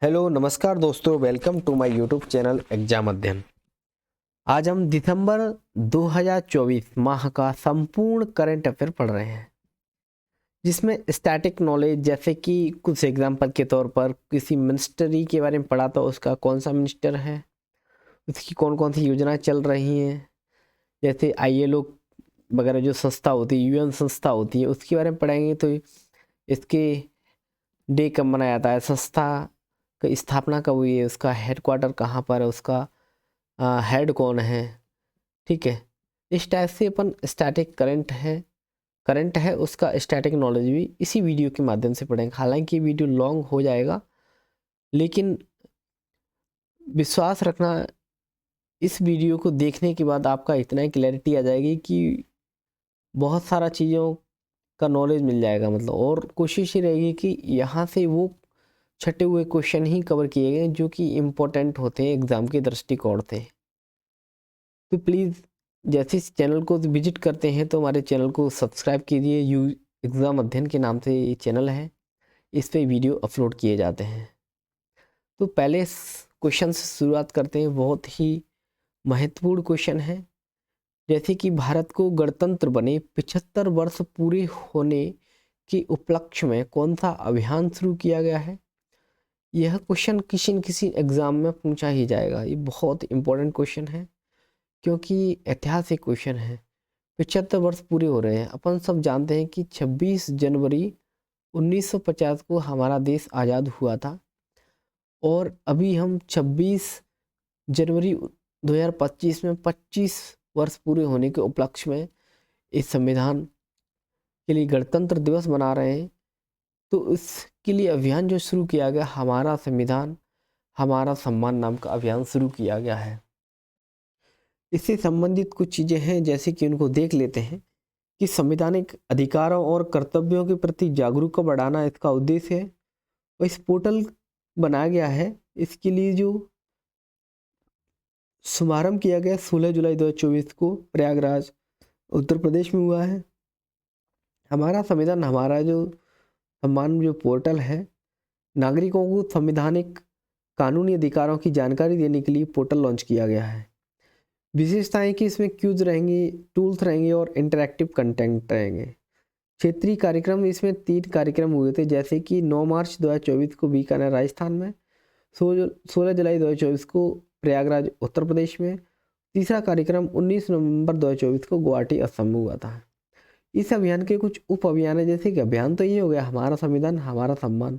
Hello नमस्कार दोस्तों, welcome to my YouTube channel exam Adhyayan. आज हम दिसंबर 2024 माह का संपूर्ण करंट अफेयर पढ़ रहे हैं, जिसमें स्टैटिक नॉलेज जैसे कि कुछ एग्जाम्पल के तौर पर किसी मिनिस्ट्री के बारे में पढ़ा, तो उसका कौन सा मिनिस्टर है, उसकी कौन कौन सी योजनाएं चल रही हैं, जैसे ILO वगैरह जो संस्था होती है, UN संस्था होती है, उसके बारे में पढ़ेंगे। तो इसके डे कब मनाया जाता है, संस्था की स्थापना कब हुई है, उसका हेडक्वार्टर कहाँ पर है, उसका हेड कौन है। ठीक है, इस टाइप से अपन स्टैटिक करंट है उसका स्टैटिक नॉलेज भी इसी वीडियो के माध्यम से पढ़ेंगे। हालांकि वीडियो लॉन्ग हो जाएगा, लेकिन विश्वास रखना, इस वीडियो को देखने के बाद आपका इतना ही क्लैरिटी आ जाएगी कि बहुत सारा चीज़ों का नॉलेज मिल जाएगा। मतलब और कोशिश ही रहेगी कि यहाँ से वो छटे हुए क्वेश्चन ही कवर किए गए जो कि इम्पोर्टेंट होते हैं एग्ज़ाम के दृष्टिकोण से। तो प्लीज़ जैसे इस चैनल को विजिट करते हैं तो हमारे चैनल को सब्सक्राइब कीजिए। एग्ज़ाम अध्ययन के नाम से ये चैनल है, इस पे वीडियो अपलोड किए जाते हैं। तो पहले क्वेश्चन से शुरुआत करते हैं, बहुत ही महत्वपूर्ण क्वेश्चन है। जैसे कि भारत को गणतंत्र बने 75 वर्ष पूरे होने के उपलक्ष्य में कौन सा अभियान शुरू किया गया है। यह क्वेश्चन किसी न किसी एग्ज़ाम में पूछा ही जाएगा। ये बहुत इंपॉर्टेंट क्वेश्चन है क्योंकि ऐतिहासिक क्वेश्चन है। 75 वर्ष पूरे हो रहे हैं। अपन सब जानते हैं कि 26 जनवरी 1950 को हमारा देश आज़ाद हुआ था, और अभी हम 26 जनवरी 2025 में 25 वर्ष पूरे होने के उपलक्ष्य में इस संविधान के लिए गणतंत्र दिवस मना रहे हैं। तो इसके लिए अभियान जो शुरू किया गया, हमारा संविधान हमारा सम्मान नाम का अभियान शुरू किया गया है। इससे संबंधित कुछ चीज़ें हैं, जैसे कि उनको देख लेते हैं कि संवैधानिक अधिकारों और कर्तव्यों के प्रति जागरूकता बढ़ाना इसका उद्देश्य है। और इस पोर्टल बनाया गया है, इसके लिए जो शुभारंभ किया गया 16 जुलाई 2024 को प्रयागराज उत्तर प्रदेश में हुआ है। हमारा संविधान हमारा जो सम्मान जो पोर्टल है, नागरिकों को संवैधानिक कानूनी अधिकारों की जानकारी देने के लिए पोर्टल लॉन्च किया गया है। विशेषताएं कि इसमें क्यूज रहेंगी, टूल्स रहेंगे और इंटरैक्टिव कंटेंट रहेंगे। क्षेत्रीय कार्यक्रम, इसमें 3 कार्यक्रम हुए थे, जैसे कि 9 मार्च 2024 को बीकानेर राजस्थान में, 16 जुलाई 2024 को प्रयागराज उत्तर प्रदेश में, तीसरा कार्यक्रम 19 नवंबर 2024 को गुवाहाटी असम में हुआ था। इस अभियान के कुछ उप अभियान है, जैसे कि अभियान तो ये हो गया हमारा संविधान हमारा सम्मान।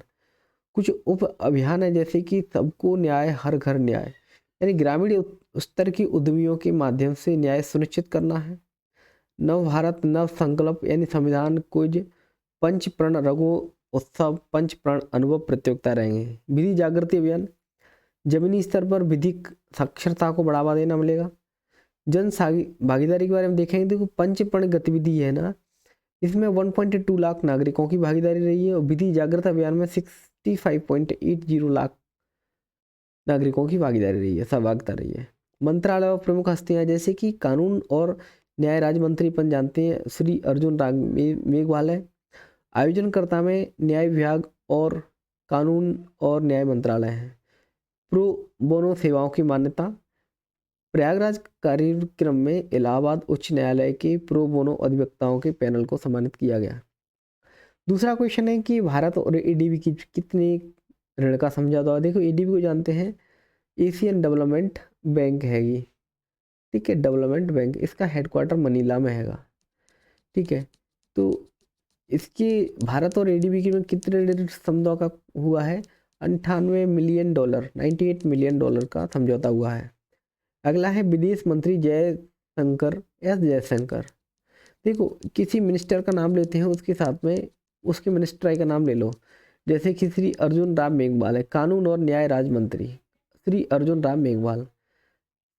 कुछ उप अभियान है जैसे कि सबको न्याय हर घर न्याय, यानी ग्रामीण स्तर की उद्यमियों के माध्यम से न्याय सुनिश्चित करना है। नव भारत नव संकल्प, यानी संविधान कुछ पंच प्रण रघु उत्सव पंच प्रण अनुभव प्रतियोगिता रहेंगे। विधि जागृति अभियान, जमीनी स्तर पर विधिक साक्षरता को बढ़ावा देना मिलेगा। जन भागीदारी के बारे में देखेंगे, देखो पंच प्रण गतिविधि है ना, इसमें 1.2 लाख नागरिकों की भागीदारी रही है, और विधि जागृति अभियान में 65.80 लाख नागरिकों की भागीदारी रही है, सहभागिता रही है। मंत्रालय और प्रमुख हस्तियां, जैसे कि कानून और न्याय राज्य मंत्री अपन जानते हैं श्री अर्जुन राम मेघवाल है। आयोजनकर्ता में न्याय विभाग और कानून और न्याय मंत्रालय है। प्रो बोनो सेवाओं की मान्यता, प्रयागराज कार्यक्रम में इलाहाबाद उच्च न्यायालय के प्रो बोनो अधिवक्ताओं के पैनल को सम्मानित किया गया। दूसरा क्वेश्चन है कि भारत और ADB की कितने ऋण का समझौता हुआ। देखो ADB को जानते हैं, एशियन डेवलपमेंट बैंक हैगी, ठीक है, डेवलपमेंट बैंक, इसका हेडक्वार्टर मनीला में हैगा। ठीक है, तो इसके भारत और ADB के में कितने ऋण समझौता हुआ है, $98 मिलियन, $98 मिलियन का समझौता हुआ है। अगला है विदेश मंत्री जयशंकर। देखो किसी मिनिस्टर का नाम लेते हैं, उसके साथ में उसके मिनिस्टर का नाम ले लो, जैसे कि श्री अर्जुन राम मेघवाल है, कानून और न्याय राज्य मंत्री श्री अर्जुन राम मेघवाल।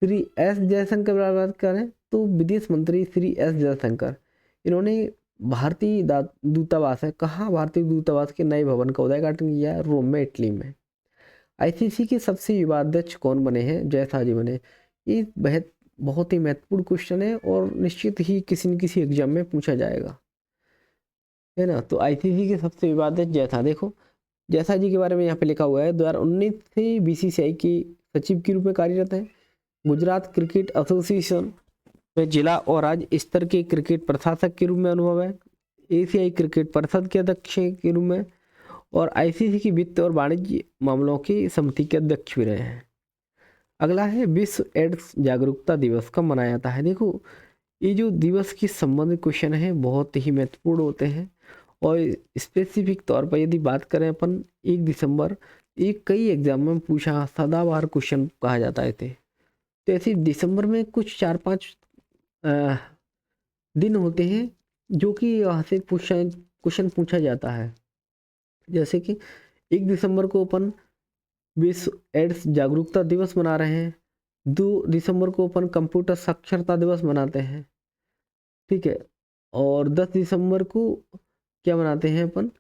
श्री S जयशंकर की बात करें तो विदेश मंत्री श्री S जयशंकर, इन्होंने भारतीय दूतावास है, कहाँ, भारतीय दूतावास के नए भवन का उद्घाटन किया है, रोम में, इटली में। ICC के सबसे विवादाध्यक्ष कौन बने हैं, जयशाह जी बने। ये बहुत ही महत्वपूर्ण क्वेश्चन है और निश्चित ही किसी न किसी एग्जाम में पूछा जाएगा, है ना। तो ICC के सबसे विवादित जयशाह, देखो जैसा जी के बारे में यहाँ पे लिखा हुआ है 2019 से बीसीसीआई की सचिव के रूप में कार्यरत हैं। गुजरात क्रिकेट एसोसिएशन में जिला और राज्य स्तर के क्रिकेट प्रशासक के रूप में अनुभव है। एशियाई क्रिकेट परिषद के अध्यक्ष के रूप में और आईसीसी की वित्त और वाणिज्य मामलों की समिति के अध्यक्ष भी रहे हैं। अगला है विश्व एड्स जागरूकता दिवस कब मनाया जाता है। देखो ये जो दिवस की संबंधित क्वेश्चन है बहुत ही महत्वपूर्ण होते हैं और स्पेसिफिक तौर पर यदि बात करें अपन 1 दिसंबर, एक कई एग्जाम में पूछा सदाबहार क्वेश्चन कहा जाता है थे। तो ऐसे दिसंबर में कुछ 4-5 दिन होते हैं जो कि यहाँ से क्वेश्चन पूछा जाता है। जैसे कि 1 दिसंबर को अपन विश्व एड्स जागरूकता दिवस मना रहे हैं। 2 दिसंबर को अपन कंप्यूटर साक्षरता दिवस मनाते हैं, ठीक है। और 10 दिसंबर को क्या मनाते हैं अपन,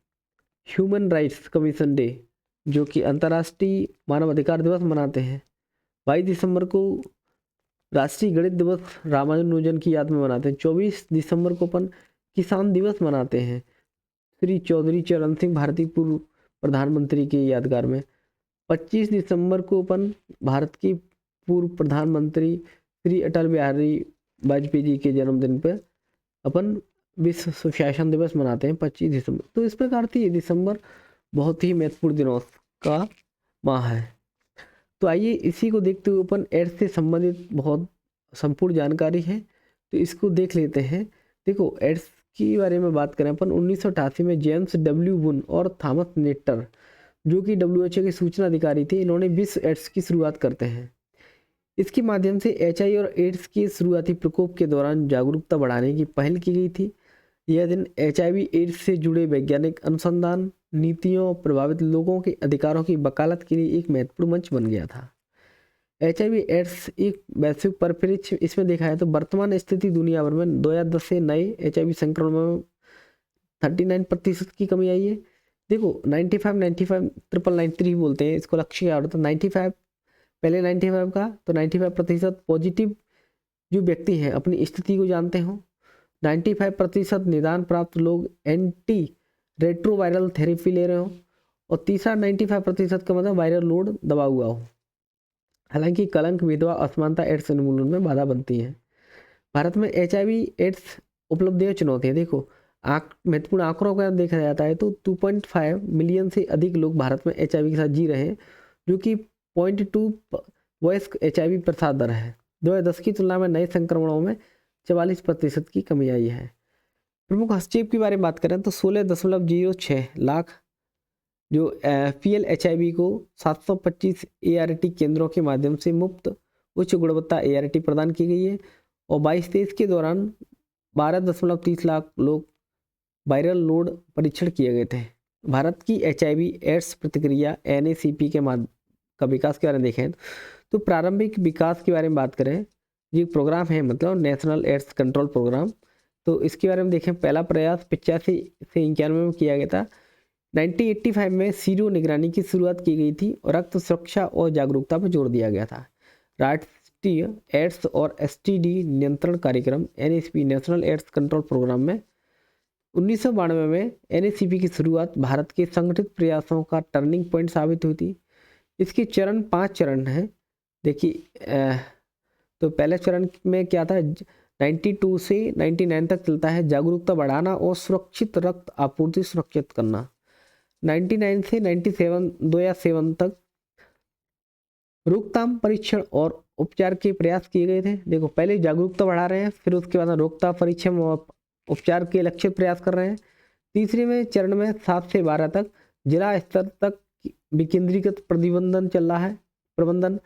ह्यूमन राइट्स कमीशन डे, जो कि अंतर्राष्ट्रीय मानव अधिकार दिवस मनाते हैं। 22 दिसंबर को राष्ट्रीय गणित दिवस रामानुजन की याद में मनाते हैं। 24 दिसंबर को अपन किसान दिवस मनाते हैं, श्री चौधरी चरण सिंह भारतीय पूर्व प्रधानमंत्री के यादगार में। 25 दिसंबर को अपन भारत की पूर्व प्रधानमंत्री श्री अटल बिहारी वाजपेयी जी के जन्मदिन पर अपन विश्व सुशासन दिवस मनाते हैं 25 दिसंबर। तो इस प्रकार से ये दिसंबर बहुत ही महत्वपूर्ण दिनों का माह है। तो आइए इसी को देखते हुए अपन एड्स से संबंधित बहुत संपूर्ण जानकारी है तो इसको देख लेते हैं। देखो एड्स के बारे में बात करें अपन 1988 में जेम्स डब्ल्यू वुन और थॉमस नेटर जो कि WHO के सूचना अधिकारी थे, इन्होंने विश्व एड्स की शुरुआत करते हैं। इसके माध्यम से HIV और एड्स के शुरुआती प्रकोप के दौरान जागरूकता बढ़ाने की पहल की गई थी। यह दिन HIV एड्स से जुड़े वैज्ञानिक अनुसंधान नीतियों प्रभावित लोगों के अधिकारों की वकालत के लिए एक महत्वपूर्ण मंच बन गया था। HIV एड्स एक वैश्विक परिप्रेक्ष्य इसमें देखा है तो वर्तमान स्थिति दुनिया भर में 2010 से नए HIV संक्रमण में 39% की कमी आई है। देखो 95 99993 बोलते हैं इसको, लक्ष्य क्या होता है 95 पहले 95 का, तो 95% पॉजिटिव जो व्यक्ति हैं अपनी स्थिति को जानते हो, 95% निदान प्राप्त लोग एंटी रेट्रोवायरल थेरेपी ले रहे हो और तीसरा 95% का मतलब वायरल लोड दबा हुआ हो। हालांकि कलंक, विधवा, असमानता एड्स उन्मूलन में बाधा बनती है। भारत में HIV एड्स उपलब्धियां चुनौतियां, देखो महत्वपूर्ण आंकड़ों का देखा जाता है तो 2.5 मिलियन से अधिक लोग भारत में HIV के साथ जी रहे हैं जो कि 0.2 वयस्क HIV प्रसार दर है। 2010 की तुलना में नए संक्रमणों में 44% की कमी आई है। प्रमुख हस्तक्षेप के बारे में बात करें तो 16.06 लाख जो PL-HIV को 725 ART केंद्रों के माध्यम से मुफ्त उच्च गुणवत्ता ART प्रदान की गई है और 22-23 के दौरान 12.30 लाख लोग वायरल लोड परीक्षण किए गए थे। भारत की HIV एड्स प्रतिक्रिया NACP के का विकास के बारे में देखें तो प्रारंभिक विकास के बारे में बात करें, ये प्रोग्राम है मतलब नेशनल एड्स कंट्रोल प्रोग्राम, तो इसके बारे में देखें पहला प्रयास 85 से 91 में किया गया था। 1985 में सीरो निगरानी की शुरुआत की गई थी और रक्त सुरक्षा और जागरूकता पर जोर दिया गया था। राष्ट्रीय एड्स और STD नियंत्रण कार्यक्रम NACP national AIDS control programme में 1992 में NACP की शुरुआत भारत के संगठित प्रयासों का टर्निंग पॉइंट साबित हुई थी। इसके 5 चरण हैं। देखिए तो पहले चरण में क्या था, 92 से 99 तक चलता है, जागरूकता बढ़ाना और सुरक्षित रक्त आपूर्ति सुरक्षित करना। 99 से 2007 तक रोकथाम, परीक्षण और उपचार के प्रयास किए गए थे। देखो पहले जागरूकता बढ़ा रहे हैं, फिर उसके बाद रोकथाम, परीक्षण और उपचार के लक्ष्य प्रयास कर रहे हैं। तीसरे में चरण में 7 से 12 तक जिला स्तर तक विकेंद्रीकृत प्रतिबंधन चल रहा है प्रबंधन,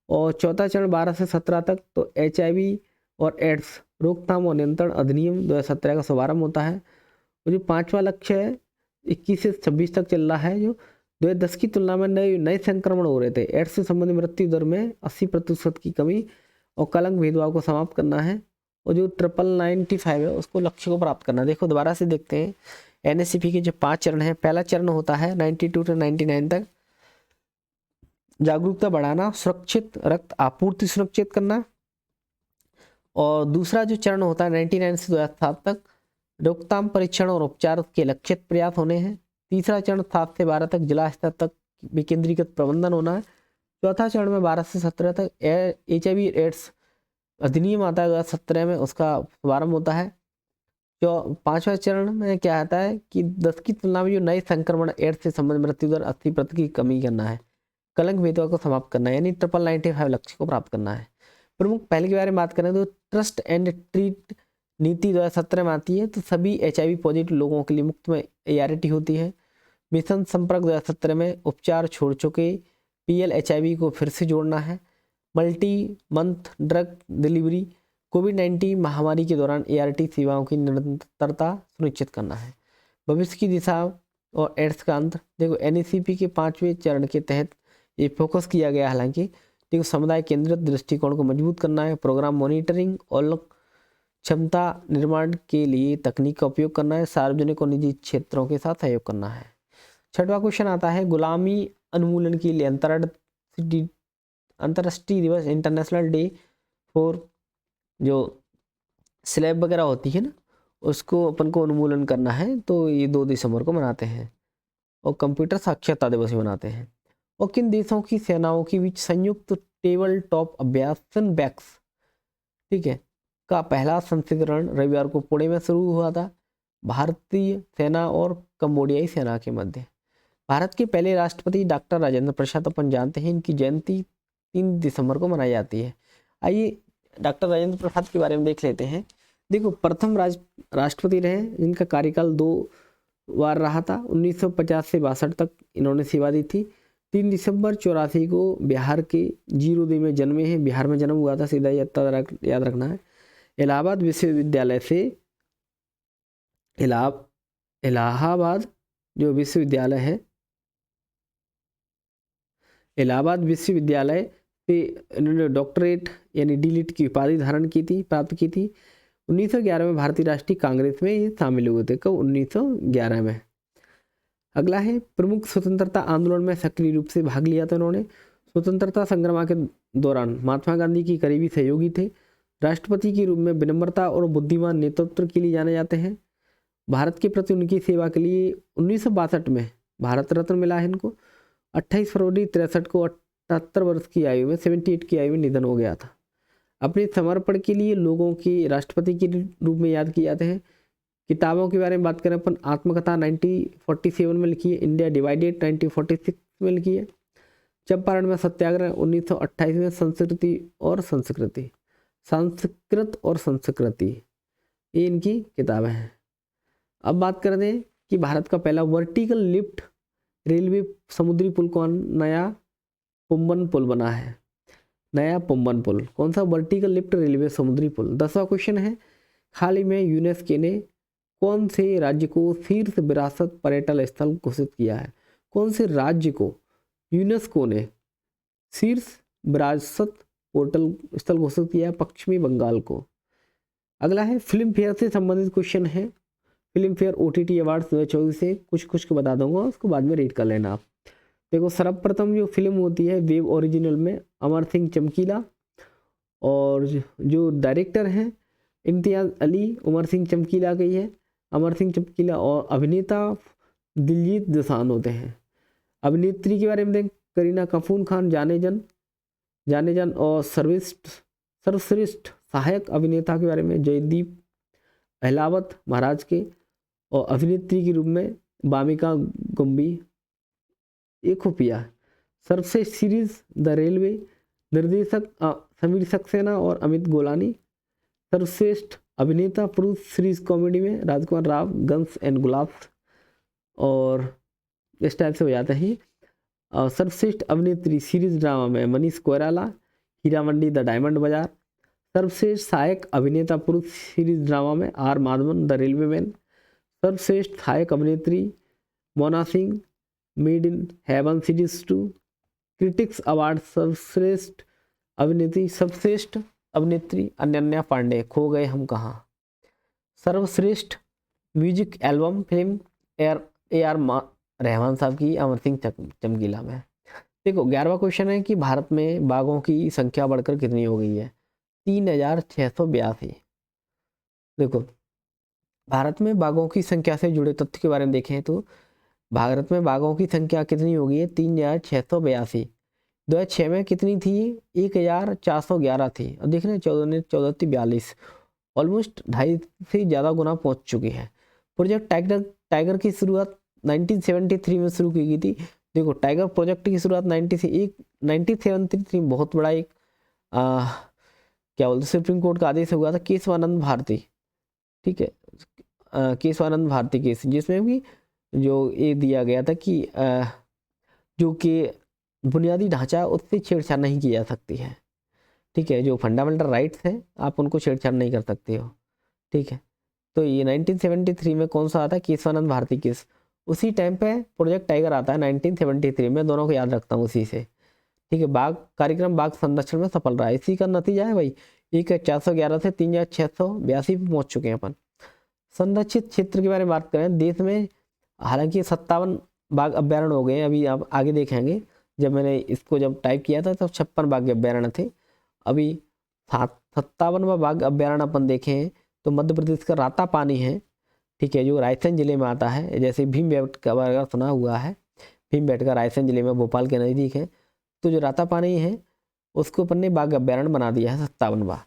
और चौथा चरण 12 से 17 तक तो HIV और एड्स रोकथाम और नियंत्रण अधिनियम 2017 का शुभारंभ होता है। और जो 5वां लक्ष्य है 21 से 26 तक चल रहा है, जो 2010 की तुलना में नए संक्रमण हो रहे थे। एड्स से संबंधित मृत्यु दर में 80% की कमी और कलंक भेदभाव को समाप्त करना है। और जो 995 है उसको लक्ष्य को प्राप्त करना। देखो दोबारा से देखते हैं NACP के जो 5 चरण हैं। पहला चरण होता है 92 से 99 तक जागरूकता बढ़ाना, सुरक्षित रक्त आपूर्ति सुनिश्चित करना। और दूसरा जो चरण होता है 99 से 2007 तक रोकथाम, परीक्षण और उपचार के लक्षित प्रयास होने हैं। तीसरा चरण 7 से 12 तक जिला स्तर तक विकेंद्रीकृत प्रबंधन होना है। चौथा चरण में 12 से 17 तक HIV एड्स अधिनियम आता है 2017 में, उसका शुभारंभ होता है। जो 5वां चरण में क्या आता है कि 10 की तुलना में जो नए संक्रमण एड्स से संबंधित मृत्यु दर 80% की कमी करना है। कलंक भेदभाव को समाप्त करना है, यानी 995 लक्ष्य को प्राप्त करना है। प्रमुख पहल के बारे में बात करें तो ट्रस्ट एंड ट्रीट नीति 2017 में आती है, तो सभी HIV पॉजिटिव लोगों के लिए मुफ्त में ART होती है। मिशन संपर्क 2017 में उपचार छोड़ चुके PL-HIV को फिर से जोड़ना है। मल्टी मंथ ड्रग डिलीवरी कोविड-19 महामारी के दौरान ART सेवाओं की निरंतरता सुनिश्चित करना है। भविष्य की दिशा और एड्स का अंत, देखो NACP के 5वें चरण के तहत ये फोकस किया गया, हालांकि देखो समुदाय केंद्रित दृष्टिकोण को मजबूत करना है। प्रोग्राम मॉनिटरिंग और क्षमता निर्माण के लिए तकनीक का उपयोग करना है। सार्वजनिक और निजी क्षेत्रों के साथ सहयोग करना है। 6वां क्वेश्चन आता है गुलामी उन्मूलन के लिए अंतर्राष्ट्रीय दिवस, इंटरनेशनल डे फॉर जो स्लैब वगैरह होती है ना, उसको अपन को उन्मूलन करना है, तो ये 2 दिसंबर को मनाते हैं। और कंप्यूटर साक्षरता दिवस भी मनाते हैं। और किन देशों की सेनाओं के बीच संयुक्त टेबल टॉप अभ्यास बैक्स, ठीक है, का पहला संस्करण रविवार को पुणे में शुरू हुआ था। भारतीय सेना और कंबोडियाई सेना के मध्य। भारत के पहले राष्ट्रपति डॉक्टर राजेंद्र प्रसाद, अपन जानते हैं इनकी जयंती 3 दिसंबर को मनाई जाती है। आइए डॉक्टर राजेंद्र प्रसाद के बारे में देख लेते हैं। देखो प्रथम राष्ट्रपति रहे, जिनका कार्यकाल 2 बार रहा था। 1950 से 62 तक इन्होंने सेवा दी थी। 3 दिसंबर 84 को बिहार के जीरोदी में जन्मे हैं। बिहार में जन्म हुआ था, सीधा याद रखना है। इलाहाबाद विश्वविद्यालय से इलाहाबाद जो विश्वविद्यालय है, इलाहाबाद विश्वविद्यालय से इन्होंने डॉक्टरेट यानी डीलिट की उपाधि धारण की थी, प्राप्त की थी। 1911 में भारतीय राष्ट्रीय कांग्रेस में ये शामिल हुए थे। कब? 1911 में। अगला है प्रमुख स्वतंत्रता आंदोलन में सक्रिय रूप से भाग लिया था उन्होंने। स्वतंत्रता संग्राम के दौरान महात्मा गांधी की करीबी सहयोगी थे। राष्ट्रपति के रूप में विनम्रता और बुद्धिमान नेतृत्व के लिए जाने जाते हैं। भारत के प्रति उनकी सेवा के लिए 1962 में भारत रत्न मिला है इनको। 28 फरवरी 63 को 78 वर्ष की आयु में 78 की आयु में निधन हो गया था। अपने समर्पण के लिए लोगों के राष्ट्रपति के रूप में याद किए जाते हैं। किताबों के बारे में बात करें अपन, आत्मकथा 1947 में लिखी है। इंडिया डिवाइडेड 1946 में लिखी है। चंपारण में सत्याग्रह 1928 में। संस्कृत और संस्कृति ये इनकी किताबें हैं। अब बात करते हैं कि भारत का पहला वर्टिकल लिफ्ट रेलवे समुद्री पुल कौन? नया पुम्बन पुल बना है। नया पुम्बन पुल कौन सा? वर्टिकल लिफ्ट रेलवे समुद्री पुल। 10वां क्वेश्चन है हाल ही में यूनेस्को ने कौन से राज्य को शीर्ष विरासत पर्यटन स्थल घोषित किया है? कौन से राज्य को यूनेस्को ने शीर्ष विरासत पोर्टल स्थल घोषित किया है? पश्चिमी बंगाल को। अगला है फिल्म फेयर से संबंधित क्वेश्चन है। फिल्म फेयर OTT अवार्ड्स 2024 से कुछ को बता दूंगा, उसको बाद में रीड कर लेना आप। देखो सर्वप्रथम जो फिल्म होती है वेब ओरिजिनल में अमर सिंह चमकीला, और जो डायरेक्टर हैं इम्तियाज़ अली उमर सिंह चमकीला की है। अमर सिंह चमकीला और अभिनेता दिलजीत दोसांझ होते हैं। अभिनेत्री के बारे में देख, करीना कपूर खान जाने जन और सर्वश्रेष्ठ सहायक अभिनेता के बारे में जयदीप अहलावत महाराज के, और अभिनेत्री के रूप में बामिका गुम्बी ये खुफिया। सर्वश्रेष्ठ सीरीज द रेलवे, निर्देशक समीर सक्सेना और अमित गोलानी। सर्वश्रेष्ठ अभिनेता पुरुष सीरीज कॉमेडी में राजकुमार राव, गन्स एंड गुलाब्स, और इस टाइप से हो जाता है। सर्वश्रेष्ठ अभिनेत्री सीरीज ड्रामा में मनीष कोइराला, हीरा मंडी द डायमंड बाजार। सर्वश्रेष्ठ सहायक अभिनेता पुरुष सीरीज ड्रामा में R Madhavan the railway man. सर्वश्रेष्ठ सहायक अभिनेत्री Mona Singh, made in heaven series 2। Critics award सर्वश्रेष्ठ अभिनेत्री अनन्या पांडे, खो गए हम कहाँ। सर्वश्रेष्ठ music album film AR Rahman साहब की अमर सिंह चमकीला में। देखो 11वां क्वेश्चन है कि भारत में बाघों की संख्या बढ़कर कितनी हो गई है? 3682। देखो भारत में बाघों की संख्या से जुड़े तथ्य के बारे में देखें तो भारत में बाघों की संख्या कितनी हो गई है? 3682। 2006 में कितनी थी? 1411 थी। और देख रहे हैं 14 ऑलमोस्ट 2.5 से ज़्यादा गुना पहुंच चुकी है। प्रोजेक्ट टाइगर टाइगर की शुरुआत 1973 में शुरू की गई थी। देखो टाइगर प्रोजेक्ट की शुरुआत 1973 बहुत बड़ा एक क्या बोलते सुप्रीम कोर्ट का आदेश हुआ था, केशवानंद भारती, ठीक है, केशवानंद भारती केस, जिसमें भी जो ये दिया गया था कि जो कि बुनियादी ढांचा उससे छेड़छाड़ नहीं की जा सकती है, ठीक है, जो फंडामेंटल राइट्स हैं आप उनको छेड़छाड़ नहीं कर सकते हो, ठीक है। तो ये 1973 में कौन सा आता है? केशवानंद भारती केस। उसी टाइम पे प्रोजेक्ट टाइगर आता है 1973 में, दोनों को याद रखता हूँ उसी से, ठीक है। बाघ कार्यक्रम बाघ संरक्षण में सफल रहा है, इसी का नतीजा है भाई। 1411 से 3682 पे पहुंच चुके हैं अपन। संरक्षित क्षेत्र के बारे में बात करें, देश में हालांकि 57 बाघ अभ्यारण्य हो गए, अभी आप आगे देखेंगे। जब मैंने इसको जब टाइप किया था तब 56 बाघ अभ्यारण्य थे। अभी 57वां बाघ अभ्यारण्य अपन देखें तो मध्य प्रदेश का राता पानी है, ठीक है, जो रायसेन जिले में आता है। जैसे भीमबेटका का सुना हुआ है, भीमबेटका रायसेन जिले में भोपाल के नज़दीक है। तो जो राता पानी है उसको अपन ने बाघ अभ्यारण्य बना दिया है 57वां।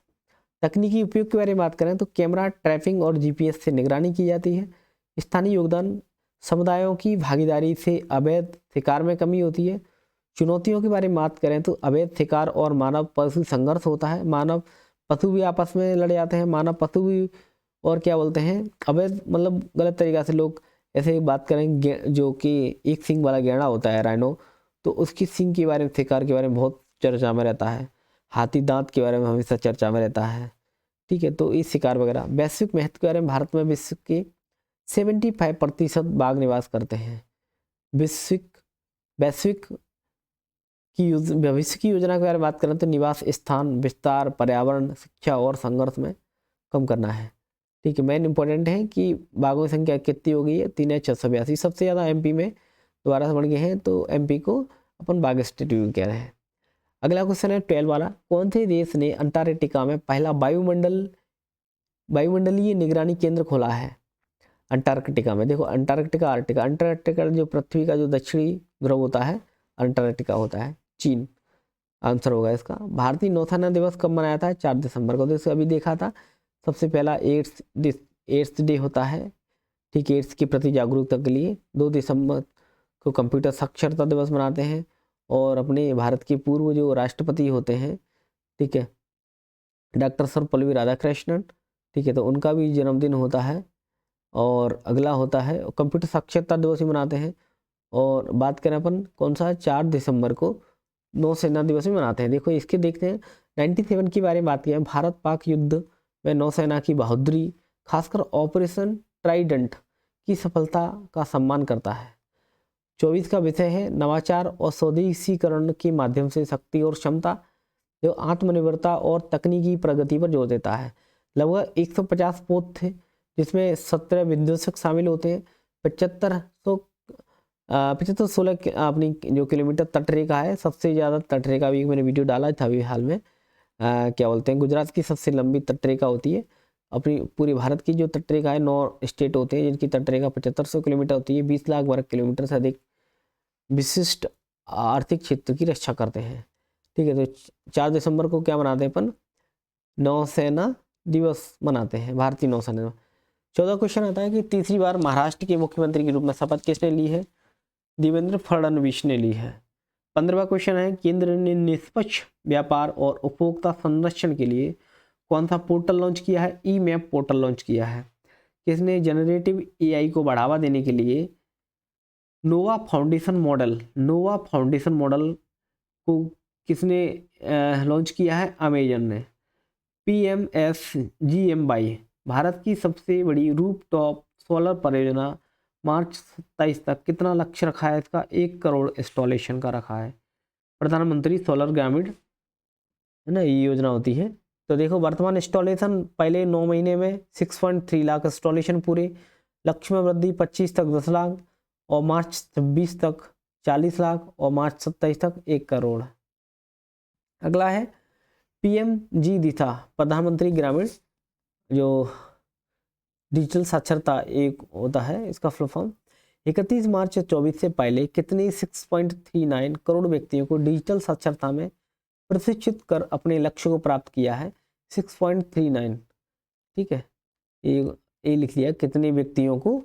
तकनीकी उपयोग के बारे में बात करें तो कैमरा ट्रैपिंग और जीपीएस से निगरानी की जाती है। स्थानीय योगदान, समुदायों की भागीदारी से अवैध शिकार में कमी होती है। चुनौतियों के बारे में बात करें तो अवैध शिकार और मानव पशु संघर्ष होता है, मानव पशु भी आपस में लड़ जाते हैं, मानव पशु भी, और क्या बोलते हैं अवैध मतलब गलत तरीक़ा से लोग ऐसे बात करेंगे। जो कि एक सींग वाला गैंडा होता है राइनो, तो उसकी सींग के बारे में, शिकार के बारे में बहुत चर्चा में रहता है। हाथी दांत के बारे में हमेशा चर्चा में रहता है, ठीक है। तो इस शिकार वगैरह। वैश्विक महत्व के बारे में, भारत में विश्व के 75% बाघ निवास करते हैं। वैश्विक की भविष्य की योजना के बारे में बात करें तो निवास स्थान विस्तार, पर्यावरण, शिक्षा और संघर्ष में कम करना है, ठीक है। मेन इंपॉर्टेंट है कि बाघों की संख्या कितनी हो गई है? 3682। सबसे ज़्यादा एमपी में दोबारा से बढ़ गए हैं, तो एमपी को अपन बाघ स्टेट कह रहे हैं। अगला क्वेश्चन है 12 वाला, कौन से देश ने अंटार्कटिका में पहला वायुमंडलीय निगरानी केंद्र खोला है? अंटार्कटिका में, देखो अंटार्कटिका, अंटार्कटिका जो पृथ्वी का जो दक्षिणी ध्रुव होता है अंटार्कटिका होता है, चीन आंसर होगा इसका। भारतीय नौसेना दिवस कब मनाया था? 4 दिसंबर को। तो अभी देखा था, सबसे पहला एड्स डे होता है, ठीक है, एड्स के प्रति जागरूकता के लिए। 2 दिसंबर को कंप्यूटर साक्षरता दिवस मनाते हैं। और अपने भारत के पूर्व जो राष्ट्रपति होते हैं, ठीक है, डॉक्टर सर्वपल्ली राधाकृष्णन, ठीक है, तो उनका भी जन्मदिन होता है। और अगला होता है कंप्यूटर साक्षरता दिवस भी मनाते हैं। और बात करें अपन कौन सा, 4 दिसंबर को नौसेना दिवस भी मनाते हैं। देखो इसके देखते हैं 97 के बारे में बात की है। भारत पाक युद्ध में नौसेना की बहादुरी, खासकर ऑपरेशन ट्राइडेंट की सफलता का सम्मान करता है। 24 का विषय है नवाचार और स्वदेशीकरण के माध्यम से शक्ति और क्षमता, जो आत्मनिर्भरता और तकनीकी प्रगति पर जोर देता है। लगभग 150 पोत थे, जिसमें 17 विध्वंसक शामिल होते हैं। 7516 अपनी जो किलोमीटर तटरेखा है, सबसे ज़्यादा तटरेखा भी मैंने वीडियो डाला था अभी हाल में। क्या बोलते हैं, गुजरात की सबसे लंबी तटरेखा होती है। अपनी पूरी भारत की जो तटरेखा है, 9 स्टेट होते हैं जिनकी तटरेखा 7500 किलोमीटर होती है। 20 लाख वर्ग किलोमीटर से अधिक विशिष्ट आर्थिक क्षेत्र की रक्षा करते हैं, ठीक है। तो 4 दिसंबर को क्या मनाते हैं अपन? नौसेना दिवस मनाते हैं, भारतीय नौसेना। 14 क्वेश्चन आता है कि तीसरी बार महाराष्ट्र के मुख्यमंत्री के रूप में शपथ किसने ली है? देवेंद्र फडणवीस ने ली है। 15वां क्वेश्चन है, केंद्र ने निष्पक्ष व्यापार और उपभोक्ता संरक्षण के लिए कौन सा पोर्टल लॉन्च किया है? ई मैप पोर्टल लॉन्च किया है। किसने? जनरेटिव एआई को बढ़ावा देने के लिए नोवा फाउंडेशन मॉडल को किसने लॉन्च किया है? अमेजन ने। PMSGMY भारत की सबसे बड़ी रूफटॉप सोलर परियोजना, मार्च 27 तक कितना लक्ष्य रखा है इसका? 1 करोड़ इंस्टॉलेशन का रखा है। प्रधानमंत्री सोलर ग्रामीण है ना, ये योजना होती है। तो देखो वर्तमान इंस्टॉलेशन पहले 9 महीने में 6.3 लाख इंस्टॉलेशन पूरे, लक्ष्य में वृद्धि 25 तक 10 लाख, और मार्च 26 तक 40 लाख, और मार्च 27 तक 1 करोड़। अगला है PMG दिशा, प्रधानमंत्री ग्रामीण जो डिजिटल साक्षरता एक होता है, इसका फुल फॉर्म। 31 मार्च 24 से पहले कितने 6.39 करोड़ व्यक्तियों को डिजिटल साक्षरता में प्रशिक्षित कर अपने लक्ष्य को प्राप्त किया है? 6.39, ठीक है, ये लिख लिया, कितने व्यक्तियों को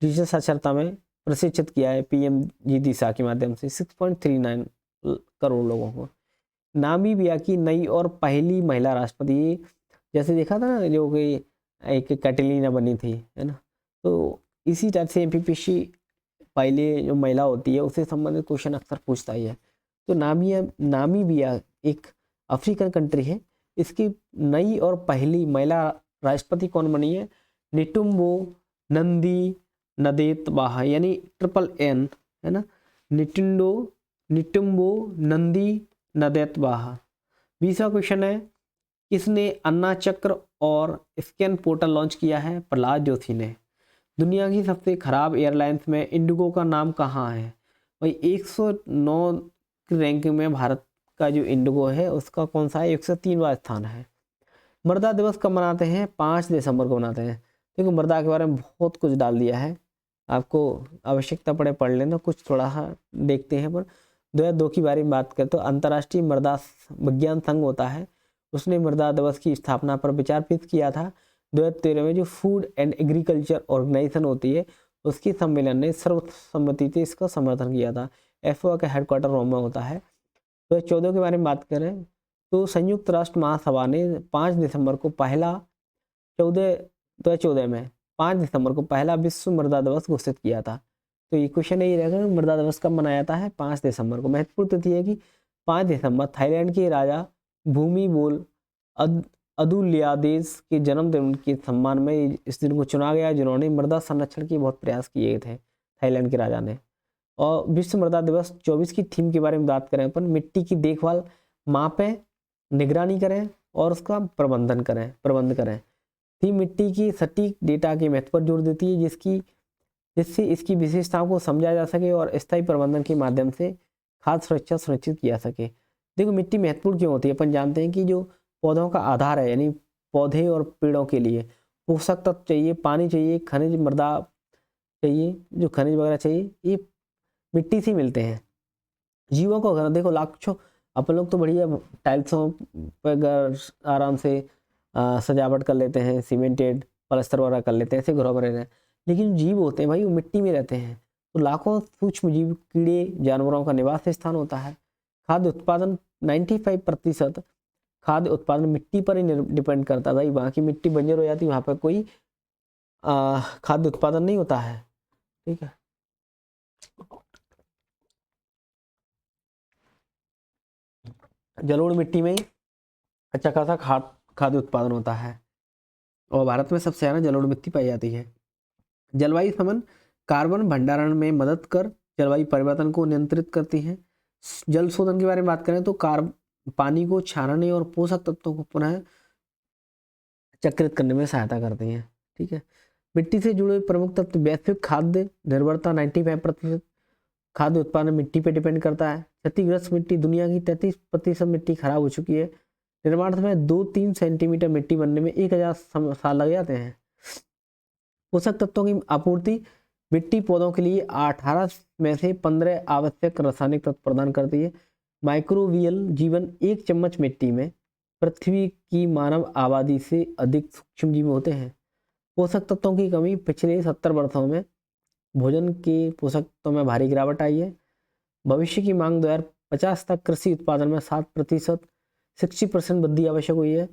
डिजिटल साक्षरता में प्रशिक्षित किया है पीएमजी दिशा के माध्यम से? 6.39 करोड़ लोगों को। नामीबिया की नई और पहली महिला राष्ट्रपति, जैसे देखा था ना जो कि एक कैटलीना बनी थी, है ना, तो इसी टाइप से एमपीपीसी पहले जो महिला होती है उससे संबंधित क्वेश्चन अक्सर पूछता ही है। तो नामीबिया एक अफ्रीकन कंट्री है, इसकी नई और पहली महिला राष्ट्रपति कौन बनी है? निटुम्बो नंदी नदेतबाहा, यानी NNN, है ना, निटुम्बो नंदी नदेतबाहा। 20वां क्वेश्चन है, किसने अन्ना चक्र और स्कैन पोर्टल लॉन्च किया है? प्रहलाद जोशी ने। दुनिया की सबसे खराब एयरलाइंस में इंडिगो का नाम कहाँ है? भाई 109 की रैंकिंग में भारत का जो इंडिगो है उसका कौन सा है? 103वां स्थान है। मृदा दिवस कब मनाते हैं? 5 दिसंबर को मनाते हैं। देखो मृदा के बारे में बहुत कुछ डाल दिया है, आपको आवश्यकता पड़े पढ़ लेना, कुछ थोड़ा सा देखते हैं। पर 2002 की बारे में बात करें तो अंतर्राष्ट्रीय मृदा विज्ञान संघ होता है, उसने मृदा दिवस की स्थापना पर विचार पेश किया था। 2013 में जो फूड एंड एग्रीकल्चर ऑर्गेनाइजेशन होती है उसकी सम्मेलन ने सर्वसम्मति से इसका समर्थन किया था। FAO का हेडक्वार्टर रोम में होता है। 2014 के बारे में बात करें तो संयुक्त राष्ट्र महासभा ने 5 दिसंबर को पहला 2014 में 5 दिसंबर को पहला विश्व मृदा दिवस घोषित किया था। तो ये क्वेश्चन यही रहेगा, मृदा दिवस कब मनाया जाता है? 5 दिसंबर को। महत्वपूर्ण तिथि है कि 5 दिसंबर थाईलैंड के राजा भूमिबोल अदुल्यादेश के जन्मदिन के सम्मान में इस दिन को चुना गया, जिन्होंने मृदा संरक्षण के बहुत प्रयास किए थे, थाईलैंड के राजा ने। और विश्व मृदा दिवस 24 की थीम के बारे में बात करें अपन, मिट्टी की देखभाल, मापें, निगरानी करें और उसका प्रबंध करें। थीम मिट्टी की सटीक डेटा के महत्व पर जोर देती है, जिससे इसकी विशेषताओं को समझा जा सके और स्थायी प्रबंधन के माध्यम से खाद्य सुरक्षा सुनिश्चित किया सके। देखो मिट्टी महत्वपूर्ण क्यों होती है? अपन जानते हैं कि जो पौधों का आधार है, यानी पौधे और पेड़ों के लिए पोषक तत्व चाहिए, पानी चाहिए, खनिज मृदा चाहिए, जो खनिज वगैरह चाहिए ये मिट्टी से मिलते हैं। जीवों को अगर देखो लाखों, अपन लोग तो बढ़िया टाइल्सों पर आराम से सजावट कर लेते हैं, सीमेंटेड प्लास्टर वगैरह कर लेते हैं, ऐसे घरों पर रहते हैं, लेकिन जीव होते हैं भाई वो मिट्टी में रहते हैं। तो लाखों सूक्ष्म जीव, कीड़े, जानवरों का निवास स्थान होता है। खाद्य उत्पादन 95% खाद्य उत्पादन मिट्टी पर ही डिपेंड करता है। भाई वहाँ की मिट्टी बंजर हो जाती है, वहाँ पर कोई खाद्य उत्पादन नहीं होता है, ठीक है। जलोढ़ मिट्टी में अच्छा खासा खाद्य उत्पादन होता है और भारत में सबसे ज़्यादा जलोढ़ मिट्टी पाई जाती है। जलवायु शमन कार्बन भंडारण में मदद कर जलवायु परिवर्तन को नियंत्रित करती है। जल शोधन के बारे में बात करें तो पानी को छानने और पोषक तत्वों को पुनः चक्रित करने में सहायता करती हैं, ठीक है। मिट्टी से जुड़े प्रमुख तत्व, वैश्विक खाद्य निर्भरता 95% खाद्य उत्पादन मिट्टी पर डिपेंड करता है। क्षतिग्रस्त मिट्टी, दुनिया की 33% मिट्टी खराब हो चुकी है। निर्माण समय 2-3 सेंटीमीटर मिट्टी बनने में 1000 साल लग जाते हैं। पोषक तत्वों की आपूर्ति, मिट्टी पौधों के लिए 18 में से 15 आवश्यक रासायनिक तत्व प्रदान करती है। माइक्रोबियल जीवन, 1 चम्मच मिट्टी में पृथ्वी की मानव आबादी से अधिक सूक्ष्म जीव होते हैं। पोषक तत्वों की कमी, पिछले 70 वर्षों में भोजन के पोषक तत्वों में भारी गिरावट आई है। भविष्य की मांग 2050 तक कृषि उत्पादन में 7% 60% वृद्धि आवश्यक हुई है।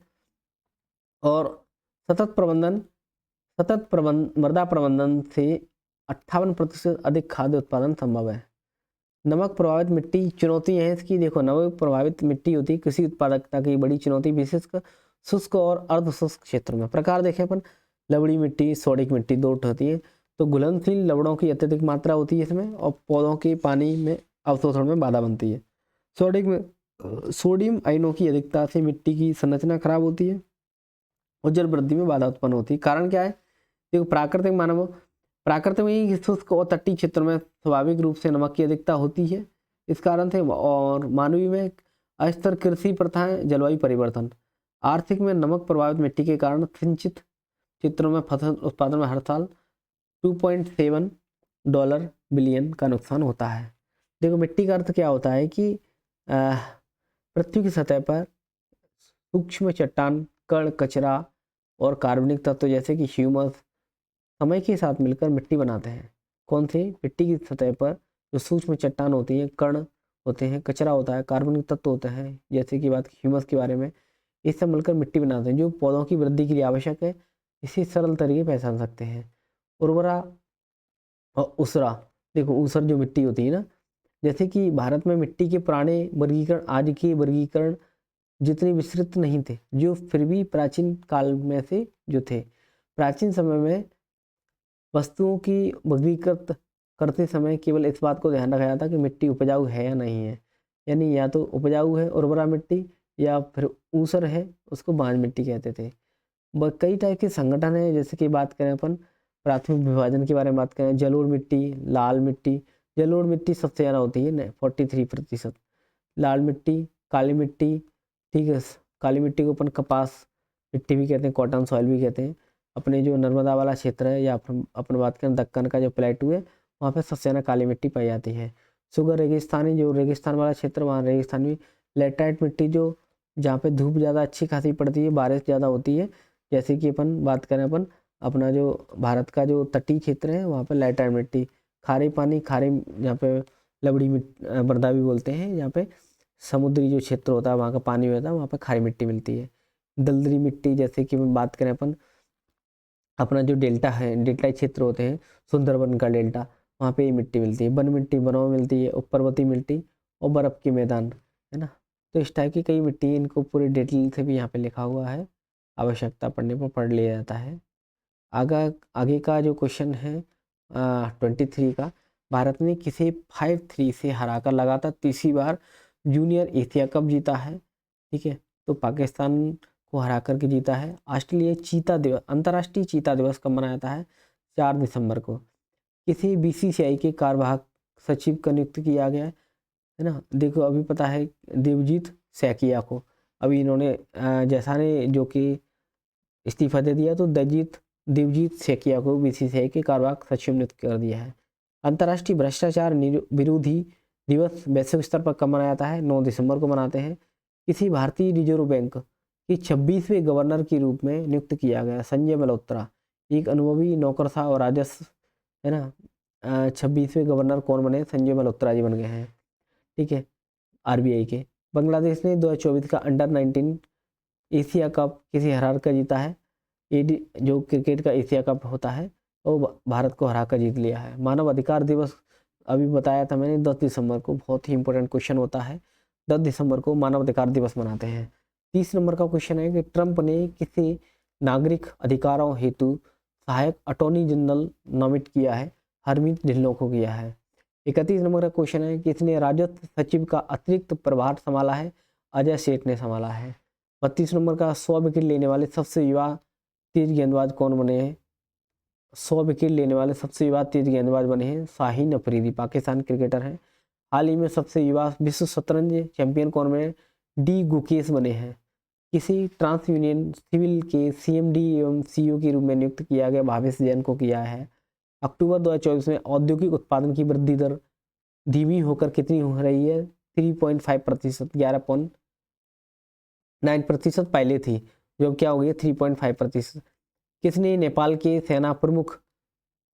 और मृदा प्रबंधन से 58% अधिक खाद्य उत्पादन संभव है। नमक प्रभावित मिट्टी, चुनौती है इसकी। देखो नमक प्रभावित मिट्टी होती है कृषि उत्पादकता की बड़ी चुनौती, विशेषकर शुष्क और अर्ध शुष्क क्षेत्रों में। प्रकार देखें अपन, लवड़ी मिट्टी, सोडिक मिट्टी 2 होती है। तो घुलनशील लवणों की अत्यधिक मात्रा होती है इसमें और पौधों के पानी में अवशोषण में बाधा बनती है। सोडिक में सोडियम आयनों की अधिकता से मिट्टी की संरचना खराब होती है और जल वृद्धि में बाधा उत्पन्न होती है। कारण क्या है? देखो प्राकृतिक में शुष्क और तटीय क्षेत्रों में स्वाभाविक रूप से नमक की अधिकता होती है, इस कारण से। और मानवीय में अस्थिर कृषि प्रथाएं, जलवायु परिवर्तन। आर्थिक में नमक प्रभावित मिट्टी के कारण सिंचित क्षेत्रों में फसल उत्पादन में हर साल 2.7 डॉलर बिलियन का नुकसान होता है। देखो मिट्टी का अर्थ क्या होता है कि पृथ्वी की सतह पर सूक्ष्म चट्टान, कण, कचरा और कार्बनिक तत्व जैसे कि ह्यूमस समय के साथ मिलकर मिट्टी बनाते हैं। कौन सी? मिट्टी की सतह पर जो सूक्ष्म चट्टान होती है, कण होते हैं, कचरा होता है, कार्बनिक तत्व होते हैं, जैसे कि बात ह्यूमस के बारे में, ये सब मिलकर मिट्टी बनाते हैं जो पौधों की वृद्धि के लिए आवश्यक है। इसी सरल तरीके पहचान सकते हैं। उर्वरा और उसरा, देखो ऊसर जो मिट्टी होती है ना, जैसे कि भारत में मिट्टी के पुराने वर्गीकरण आज के वर्गीकरण जितने विस्तृत नहीं थे, जो फिर भी प्राचीन काल में से जो थे। प्राचीन समय में वस्तुओं की वर्गीकृत करते समय केवल इस बात को ध्यान रखा जाता कि मिट्टी उपजाऊ है या नहीं है, यानी या तो उपजाऊ है उर्वरा मिट्टी, या फिर ऊसर है उसको बांझ मिट्टी कहते थे। कई टाइप के संगठन हैं, जैसे कि बात करें अपन प्राथमिक विभाजन के बारे में बात करें, जलोढ़ मिट्टी, लाल मिट्टी। जलोढ़ मिट्टी सबसे ज़्यादा होती है 43%, लाल मिट्टी, काली मिट्टी, ठीक है। काली मिट्टी को अपन कपास मिट्टी भी कहते हैं, कॉटन सॉइल भी कहते हैं। अपने जो नर्मदा वाला क्षेत्र है या अपन बात करें दक्कन का जो प्लेटू है, वहाँ पे सबसे ज़्यादा काली मिट्टी पाई जाती है। शुगर रेगिस्तानी, जो रेगिस्तान वाला क्षेत्र, वहाँ रेगिस्तानी लेटराइट मिट्टी, जो जहाँ पे धूप ज़्यादा अच्छी खासी पड़ती है, बारिश ज़्यादा होती है, जैसे कि अपन बात करें अपन अपना जो भारत का जो तटीय क्षेत्र है वहाँ पे लेटराइट मिट्टी। खारे पानी, खारे जहाँ पे लवड़ी मृदा भी बोलते हैं, जहाँ पे समुद्री जो क्षेत्र होता है वहाँ का पानी होता है, वहाँ पे खारी मिट्टी मिलती है। दलदली मिट्टी, जैसे कि बात करें अपन अपना जो डेल्टा है, डेल्टा क्षेत्र होते हैं, सुंदरबन का डेल्टा, वहाँ पे ये मिट्टी मिलती है। वन मिट्टी वनों में मिलती है, और पर्वतीय मिट्टी और बर्फ़ के मैदान, है ना। तो इस टाइप की कई मिट्टी, इनको पूरे डिटेल से भी यहाँ पे लिखा हुआ है, आवश्यकता पड़ने पर पढ़ लिया जाता है। आगे का जो क्वेश्चन है 23 का, भारत ने किसे 5-3 से हराकर लगातार तीसरी बार जूनियर एशिया कप जीता है? ठीक है, तो पाकिस्तान को हरा करके जीता है। ऑस्ट्रेलिया चीता दिवस, अंतर्राष्ट्रीय चीता दिवस कब मनाया जाता है? 4 दिसंबर को। किसी बीसीसीआई के कार्यवाहक सचिव का नियुक्त किया गया है ना। देखो अभी पता है देवजीत सैकिया को, अभी इन्होंने जैसा ने जो कि इस्तीफा दे दिया, तो देवजीत सैकिया को बीसीसीआई के कार्यवाहक सचिव नियुक्त कर दिया है। अंतर्राष्ट्रीय भ्रष्टाचार विरोधी दिवस वैश्विक स्तर पर कब मनाया जाता है? 9 दिसंबर को मनाते हैं। किसी भारतीय रिजर्व बैंक के 26वें गवर्नर के रूप में नियुक्त किया गया संजय मल्होत्रा, एक अनुभवी नौकरशाह और राजस्व, है ना। 26वें गवर्नर कौन बने? संजय मल्होत्रा जी बन गए हैं, ठीक है, आरबीआई के। बांग्लादेश ने 2024 का अंडर-19 एशिया कप किसी हरा कर जीता है? जो क्रिकेट का एशिया कप होता है वो भारत को हरा कर जीत लिया है। मानव अधिकार दिवस अभी बताया था मैंने 10 दिसंबर को, बहुत ही इंपॉर्टेंट क्वेश्चन होता है। 10 दिसंबर को मानव अधिकार दिवस मनाते हैं। 30 नंबर का क्वेश्चन है कि ट्रंप ने किसी नागरिक अधिकारों हेतु सहायक अटॉर्नी जनरल नॉमिनेट किया है? हरमीत ढिल्लों को किया है। 31 नंबर का क्वेश्चन है कि किसने राजस्व सचिव का अतिरिक्त प्रभार संभाला है? अजय सेठ ने संभाला है। 32 नंबर का 100 विकेट लेने वाले सबसे युवा तेज गेंदबाज कौन बने हैं? 100 विकेट लेने वाले सबसे युवा तेज गेंदबाज बने हैं शाहीन अफरीदी, पाकिस्तान क्रिकेटर हैं। हाल ही में सबसे युवा विश्व शतरंज चैंपियन कौन बने? डी गुकेश बने हैं। किसी ट्रांस यूनियन सिविल के सीएमडी एवं सीईओ के रूप में नियुक्त किया गया भावेश जैन को किया है। अक्टूबर 2024 में औद्योगिक उत्पादन की वृद्धि दर धीमी होकर कितनी हो रही है? 3.5%, 11.9% पहले थी, जो क्या हो गई है 3.5%। किसने नेपाल के सेना प्रमुख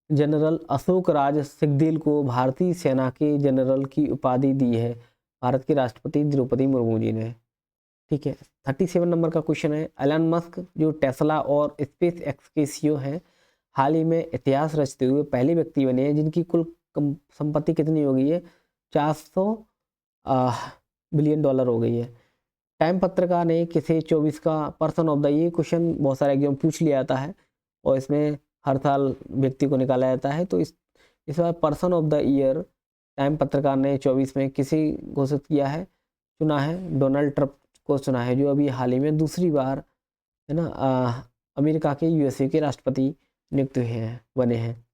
जनरल अशोक राज सिंघदेल को भारतीय सेना के जनरल की उपाधि दी है? भारत के राष्ट्रपति द्रौपदी मुर्मू जी ने, ठीक है। 37 नंबर का क्वेश्चन है, एलन मस्क जो टेस्ला और स्पेस एक्स के सीईओ हैं, हाल ही में इतिहास रचते हुए पहले व्यक्ति बने हैं जिनकी कुल संपत्ति कितनी हो गई है? 400 बिलियन डॉलर हो गई है। टाइम पत्रिका ने किसे 24 का person of the year, question बहुत सारे एग्जाम पूछ लिया जाता है और इसमें हर साल व्यक्ति को निकाला जाता है, तो इस बार person of the year time पत्रकार ने 24 में किसी घोषित किया है, चुना है? डोनाल्ड ट्रंप को चुना है, जो अभी हाल ही में दूसरी बार, है ना, अमेरिका के यूएसए के राष्ट्रपति नियुक्त हुए हैं, बने हैं।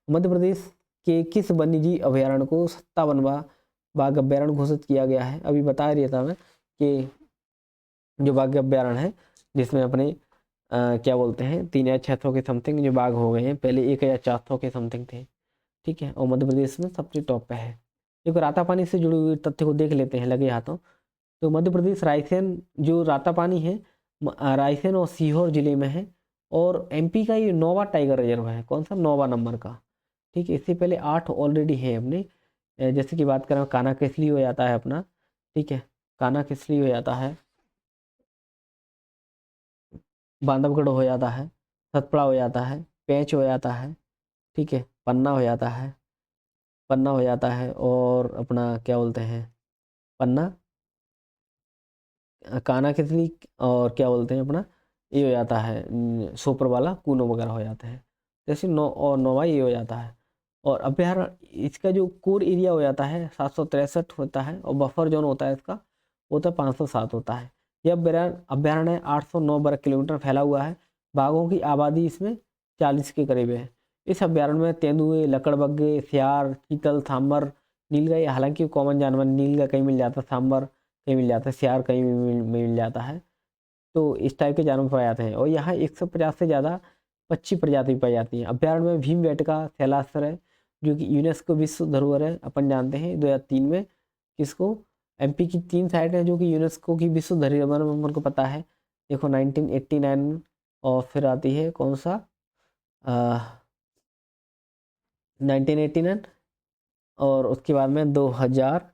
मध्य प्रदेश के किस वन्यजीव अभयारण्य को 57वां बाघ अभयारण्य घोषित किया गया है? अभी बता रहा था मैं कि जो बाघ अभयारण्य है जिसमें अपने क्या बोलते हैं 3 या 600 के समथिंग जो बाघ हो गए हैं, पहले 1400 के समथिंग थे, ठीक है, और मध्य प्रदेश में सबसे टॉप पे है। देखो रातापानी से जुड़ी हुई तथ्य को देख लेते हैं लगे हाथों। तो मध्य प्रदेश रायसेन जो रातापानी है रायसेन और सीहोर जिले में है, और एमपी का ये 9वां टाइगर रिजर्व है। कौन सा? 9वां नंबर का। ठीक है, इससे पहले 8 ऑलरेडी है अपने। जैसे कि बात करें कान्हा केसली हो जाता है अपना। ठीक है, कान्हा केसली हो जाता है, बांधवगढ़ हो जाता है, सतपुड़ा हो जाता है, पेंच हो जाता है, ठीक है, पन्ना हो जाता है, पन्ना हो जाता है, और अपना क्या बोलते हैं, पन्ना, कान्हा कितनी, और क्या बोलते हैं अपना, ये हो जाता है सोपर वाला कूनो वगैरह हो जाते हैं। जैसे 9 और 9वां ये हो जाता है। और अभ्यारण्य इसका जो कोर एरिया हो जाता है 763 होता है, और बफर जोन होता है इसका वो तो 507 होता है। यह अभ्यारण्य 809 वर्ग किलोमीटर फैला हुआ है। बाघों की आबादी इसमें 40 के करीब है। इस अभ्यारण्य में तेंदुए, लकड़बग्गे, सियार, चीतल, सांबर, नीलगाय, हालांकि कॉमन जानवर नीलगाय कहीं मिल जाता है, सांबर कहीं मिल जाता है, सियार कहीं मिल जाता है। तो इस टाइप के जानवर पाए जाते हैं। और यहाँ 150 से ज़्यादा पक्षी प्रजाति पाई जाती है। अभ्यारण्य में भीमबेटका शैलाश्र है जो कि यूनेस्को विश्व धरोहर है, अपन जानते हैं 2003 में। किसको? एमपी की 3 साइट है जो कि यूनेस्को की विश्व धरोहर अपन को पता है। देखो 1989, और फिर आती है कौन सा 1989, और उसके बाद में 2000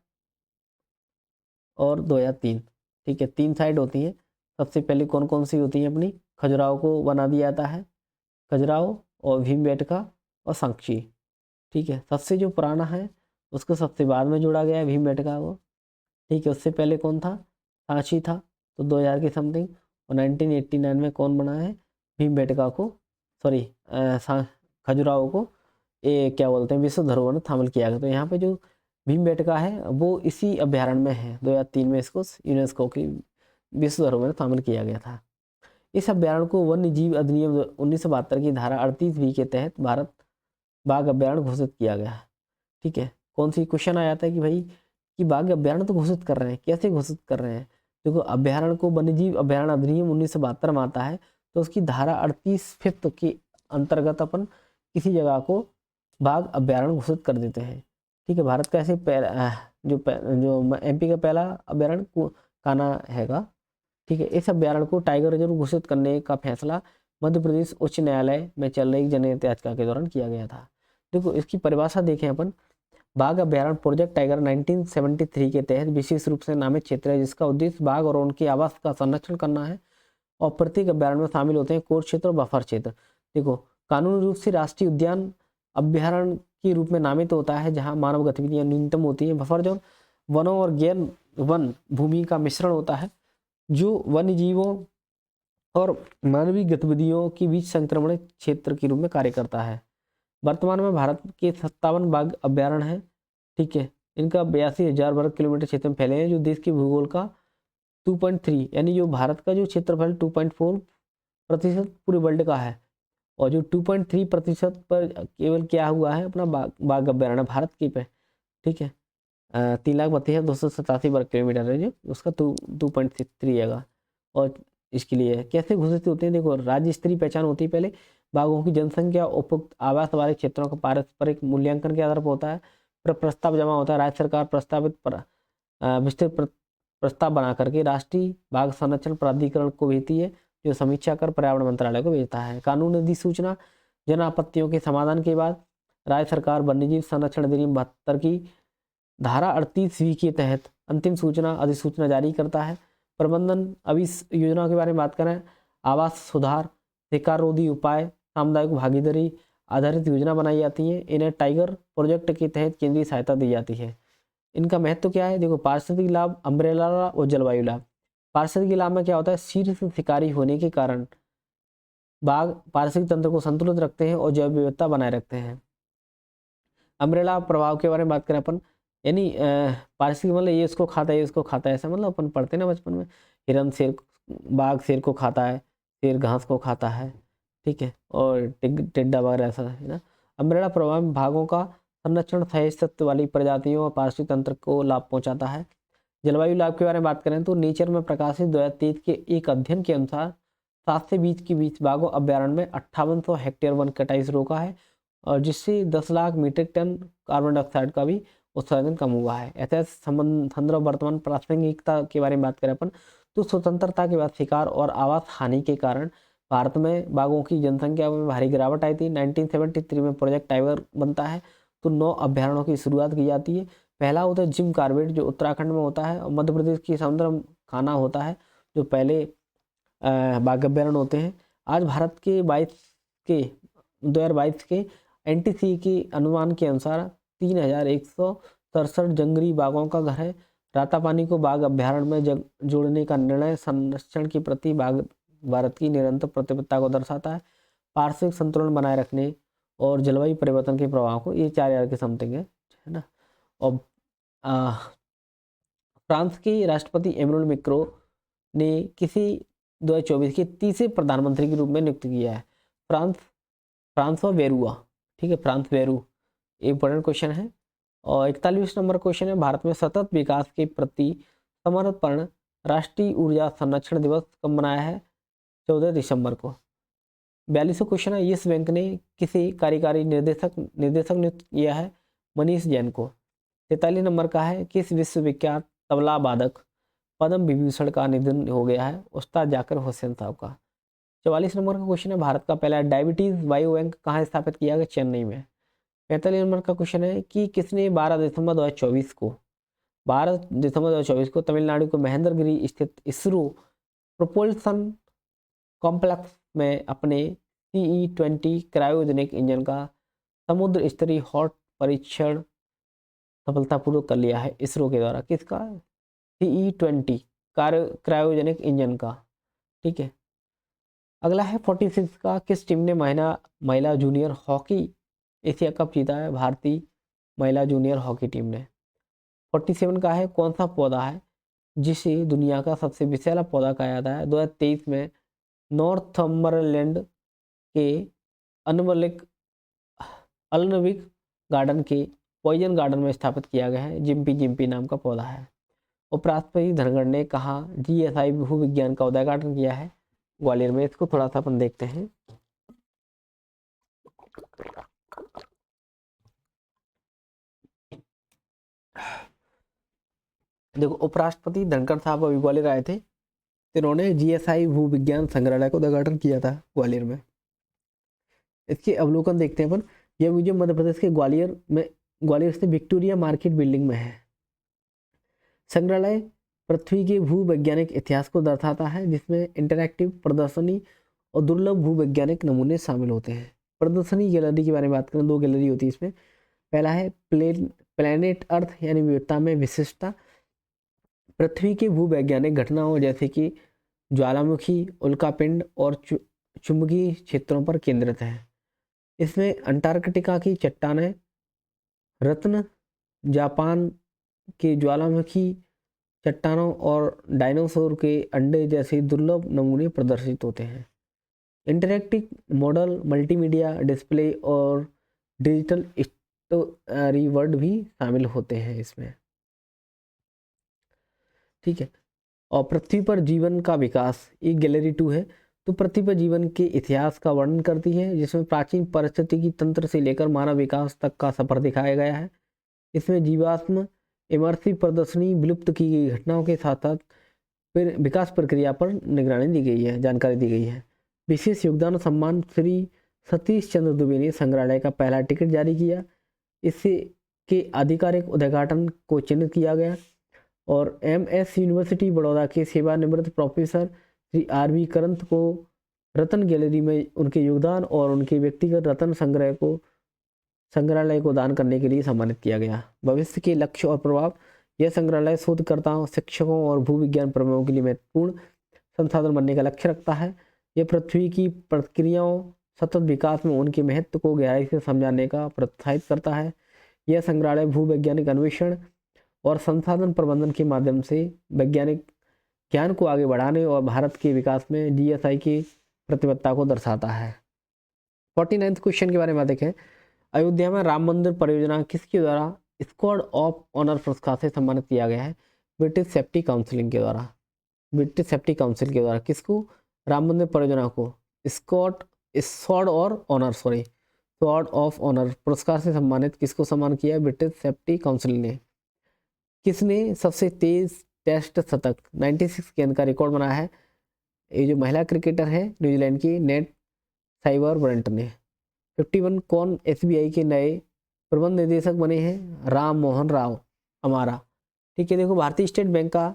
और 2003। ठीक है, 3 साइड होती हैं। सबसे पहले कौन कौन सी होती हैं अपनी? खजुराहो को बना दिया जाता है, खजुराहो और भीमबेटका और सांची। ठीक है, सबसे जो पुराना है उसको सबसे बाद में जोड़ा गया है भीमबेटका को। ठीक है, उससे पहले कौन था? सांची था, तो 2000 के समथिंग। और 1989 में कौन बना है? भीमबेटका को, सॉरी खजुराहो को ये क्या बोलते हैं विश्व धरोहर में शामिल किया गया। तो यहाँ पे जो भीमबेटका है वो इसी अभ्यारण्य में है। 2003 में इसको यूनेस्को की विश्व धरोहर में शामिल किया गया था। इस अभ्यारण्य को वन्य जीव अधिनियम 1972 की धारा 38 के तहत भारत बाघ अभ्यारण्य घोषित किया गया है। ठीक है, कौन सी क्वेश्चन आ जाता है कि भाई कि बाघ अभ्यारण्य तो घोषित कर रहे हैं, कैसे घोषित कर रहे हैं? देखो अभ्यारण्य को वन्य जीव अभ्यारण्य अधिनियम 1972 में आता है, तो उसकी धारा 38 फिफ्थ के अंतर्गत अपन किसी जगह को बाघ अभ्यारण्य घोषित कर देते हैं। ठीक है, भारत का ऐसे जो एमपी का पहला अभ्यारण्य कान्हा हैगा। ठीक है, इस अभ्यारण्य को टाइगर रिजर्व घोषित करने का फैसला मध्य प्रदेश उच्च न्यायालय में चल रही जनहित याचिका के दौरान किया गया था। देखो इसकी परिभाषा देखें अपन। बाघ अभ्यारण्य प्रोजेक्ट टाइगर 1973 के तहत विशेष रूप से नामित क्षेत्र है जिसका उद्देश्य बाघ और उनके आवास का संरक्षण करना है। और प्रत्येक अभ्यारण्य में शामिल होते हैं कोर क्षेत्र और बफर क्षेत्र। देखो कानूनी रूप से राष्ट्रीय उद्यान अभ्यारण्य के रूप में नामित होता है जहां मानव गतिविधियां न्यूनतम होती हैं। बफर जोन वनों और गैर वन भूमि का मिश्रण होता है जो वन्य जीवों और मानवीय गतिविधियों के बीच संक्रमण क्षेत्र के रूप में कार्य करता है। वर्तमान में भारत के 57 बाघ अभ्यारण्य हैं। ठीक है, इनका 82,000 वर्ग किलोमीटर क्षेत्र में फैले हैं जो देश के भूगोल का 2.3 यानी जो भारत का जो क्षेत्रफल 2.4% पूरे वर्ल्ड का है। और जो 2.3% पर केवल क्या हुआ है अपना बाघ अभ्यारण्य भारत के पे। ठीक है, 3,32,287 वर्ग किलोमीटर है जो उसका 2.3 है। और इसके लिए कैसे घोषित होते हैं? देखो राज्य स्तरीय पहचान होती है पहले। बाघों की जनसंख्या उपयुक्त आवास वाले क्षेत्रों का पारस्परिक मूल्यांकन के आधार पर होता है। फिर प्रस्ताव जमा होता है, राज्य सरकार प्रस्तावित विस्तृत प्रस्ताव बना करके राष्ट्रीय बाघ संरक्षण प्राधिकरण को भेजती है जो समीक्षा कर पर्यावरण मंत्रालय को भेजता है। कानून अधिसूचना जन आपत्तियों के समाधान के बाद राज्य सरकार वन्यजीव संरक्षण अधिनियम 72 की धारा 38 के तहत अंतिम सूचना अधिसूचना जारी करता है। प्रबंधन, अभी इस योजना के बारे में बात करें, आवास सुधार, शिकार रोधी उपाय, सामुदायिक भागीदारी आधारित योजना बनाई जाती है। इन्हें टाइगर प्रोजेक्ट के तहत केंद्रीय सहायता दी जाती है। इनका महत्व क्या है? देखो पारिस्थितिक लाभ, अम्ब्रेला और जलवायु लाभ। पारिस्थितिक लाभ में क्या होता है? शीर्ष शिकारी होने के कारण बाघ पारिस्थितिक तंत्र को संतुलित रखते हैं और जैव विविधता बनाए रखते हैं। अम्ब्रेला प्रभाव के बारे में बात करें अपन, यानी पारिस्थितिक मतलब ये इसको खाता है, ये इसको खाता है, ऐसा मतलब अपन पढ़ते ना बचपन में, हिरन शेर, बाघ शेर को खाता है, शेर घास को खाता है। ठीक है, और टिड्डा वगैरह ऐसा है ना। अम्ब्रेला प्रभाव में भागों का संरक्षण सहिष्णुता वाली प्रजातियों और पारिस्थितिक तंत्र को लाभ पहुंचाता है। जलवायु लाभ के बारे में बात करें तो नेचर में प्रकाशित 2023 के एक अध्ययन के अनुसार 7 से 20 के बीच बाघों अभ्यारण्य में 5800 हेक्टेयर वन कटाई से रोका है और जिससे 10 lakh metric tonne carbon dioxide का भी उत्सर्जन कम हुआ है। ऐतिहासिक संबंध और वर्तमान प्रासंगिकता के बारे में बात करें अपन तो स्वतंत्रता के बाद शिकार और आवास हानि के कारण भारत में बाघों की जनसंख्या में भारी गिरावट आई थी। 1973 में प्रोजेक्ट टाइगर बनता है तो 9 अभ्यारण्यों की शुरुआत की जाती है। पहला होता है जिम कॉर्बेट जो उत्तराखंड में होता है, और मध्य प्रदेश की समुद्र खाना होता है जो पहले बाघ अभ्यारण्य होते हैं। आज भारत के 2022 के NTC के अनुमान के अनुसार 3167 जंगली बाघों का घर है। रातापानी को बाघ अभ्यारण्य में जोड़ने का निर्णय संरक्षण के प्रति भारत की निरंतर प्रतिबद्धता को दर्शाता है। पारिस्थितिक संतुलन बनाए रखने और जलवायु परिवर्तन के प्रभाव को, ये 4000 के समथिंग है ना। और फ्रांस के राष्ट्रपति इमैनुअल मैक्रों ने किसी 2024 के तीसरे प्रधानमंत्री के रूप में नियुक्त किया है। फ्रांसवा बेरुआ, ठीक है, फ्रांस बेरू, इंपॉर्टेंट क्वेश्चन है। और 41 नंबर क्वेश्चन है, भारत में सतत विकास के प्रति समर्पण राष्ट्रीय ऊर्जा संरक्षण दिवस कब मनाया है? 14 दिसंबर को। 42वां क्वेश्चन है, यस बैंक ने किसी कार्यकारी निर्देशक नियुक्त किया है? मनीष जैन को। 43 नंबर का है, किस विश्वविख्यात तबला वादक पद्म विभूषण का निधन हो गया है? उस्ताद जाकिर हुसैन साहब का। 44 नंबर का क्वेश्चन है, भारत का पहला डायबिटीज बायो बैंक कहाँ स्थापित किया गया? चेन्नई में। 45 नंबर का क्वेश्चन है कि किसने 12 दिसंबर 2024 को तमिलनाडु के महेंद्रगिरी स्थित इसरो प्रोपल्सन कॉम्प्लेक्स में अपने CE-20 क्रायोजेनिक इंजन का समुद्र स्तरीय हॉट परीक्षण सफलतापूर्वक कर लिया है इसरो के द्वारा? किसका? CE-20 क्रायोजेनिक इंजन का, ठीक है। अगला है 46 का, किस टीम ने महिला जूनियर हॉकी एशिया कप जीता है? भारतीय महिला जूनियर हॉकी टीम ने। 47 का है, कौन सा पौधा है जिसे दुनिया का सबसे विषैला पौधा कहा जाता है? 2023 में नॉर्थम्बरलैंड के अल्नविक गार्डन के पॉइजन गार्डन में स्थापित किया गया है। जिम्पी नाम का पौधा है। उपराष्ट्रपति धनखड़ ने कहा GSI भूविज्ञान का उद्घाटन किया है? ग्वालियर में। इसको थोड़ा सा अपन देखते हैं। देखो, उपराष्ट्रपति धनखड़ साहब अभी ग्वालियर आए थे, इन्होंने GSI भूविज्ञान संग्रहालय का उद्घाटन किया था ग्वालियर में। इसके अवलोकन देखते हैं अपन। यह म्यूजियम मध्य प्रदेश के ग्वालियर से विक्टोरिया मार्केट बिल्डिंग में है। संग्रहालय पृथ्वी के भूवैज्ञानिक इतिहास को दर्शाता है, जिसमें इंटरैक्टिव प्रदर्शनी और दुर्लभ भूवैज्ञानिक नमूने शामिल होते हैं। प्रदर्शनी गैलरी के बारे में बात करें, 2 गैलरी होती है इसमें। पहला है प्लेनेट अर्थ यानी विविधता में विशिष्टता। पृथ्वी के भूवैज्ञानिक घटनाओं जैसे कि ज्वालामुखी, उल्कापिंड और चुंबकीय क्षेत्रों पर केंद्रित है। इसमें अंटार्कटिका की चट्टानें, रत्न, जापान के ज्वालामुखी चट्टानों और डायनासोर के अंडे जैसे दुर्लभ नमूने प्रदर्शित होते हैं। इंटरैक्टिव मॉडल, मल्टीमीडिया डिस्प्ले और डिजिटल स्टोरीबोर्ड भी शामिल होते हैं इसमें, ठीक है। और पृथ्वी पर जीवन का विकास, एक गैलरी 2 है, तो पृथ्वी पर जीवन के इतिहास का वर्णन करती है, जिसमें प्राचीन पारिस्थितिकी तंत्र से लेकर मानव विकास तक का सफर दिखाया गया है। इसमें जीवाश्म इमर्सिव प्रदर्शनी, विलुप्त की गई घटनाओं के साथ साथ फिर विकास प्रक्रिया पर निगरानी दी गई है, जानकारी दी गई है। विशेष योगदान सम्मान श्री सतीश चंद्र दुबे ने संग्रहालय का पहला टिकट जारी किया। इससे के आधिकारिक उद्घाटन को चिन्हित किया गया। और MS यूनिवर्सिटी बड़ौदा के सेवानिवृत्त प्रोफेसर श्री RV करंत को रतन गैलरी में उनके योगदान और उनके व्यक्तिगत रतन संग्रहालय को दान करने के लिए सम्मानित किया गया। भविष्य के लक्ष्य और प्रभाव, यह संग्रहालय शोधकर्ताओं, शिक्षकों और भूविज्ञान प्रेमियों के लिए महत्वपूर्ण संसाधन बनने का लक्ष्य रखता है। यह पृथ्वी की प्रक्रियाओं सतत विकास में उनके महत्व को गहराई से समझाने का प्रोत्साहित करता है। यह संग्रहालय भूवैज्ञानिक अन्वेषण और संसाधन प्रबंधन के माध्यम से वैज्ञानिक ज्ञान को आगे बढ़ाने और भारत के विकास में GSI की प्रतिबद्धता को दर्शाता है। 49वें क्वेश्चन के बारे में देखें। अयोध्या में राम मंदिर परियोजना किसके द्वारा स्क्वाड ऑफ ऑनर पुरस्कार से सम्मानित किया गया है? ब्रिटिश सेफ्टी काउंसिल के द्वारा। ब्रिटिश सेफ्टी काउंसिल के द्वारा किसको? राम मंदिर परियोजना को स्क्वाड और ऑनर स्वॉर्ड ऑफ ऑनर पुरस्कार से सम्मानित किसको सम्मान किया? ब्रिटिश सेफ्टी काउंसिल ने। किसने सबसे तेज टेस्ट शतक 96 गेंद का रिकॉर्ड बनाया है? ये जो महिला क्रिकेटर है न्यूजीलैंड की नेट साइबर ब्रंट ने। 51 कौन एसबीआई के नए प्रबंध निदेशक बने हैं? राम मोहन राव अमारा। ठीक है, देखो भारतीय स्टेट बैंक का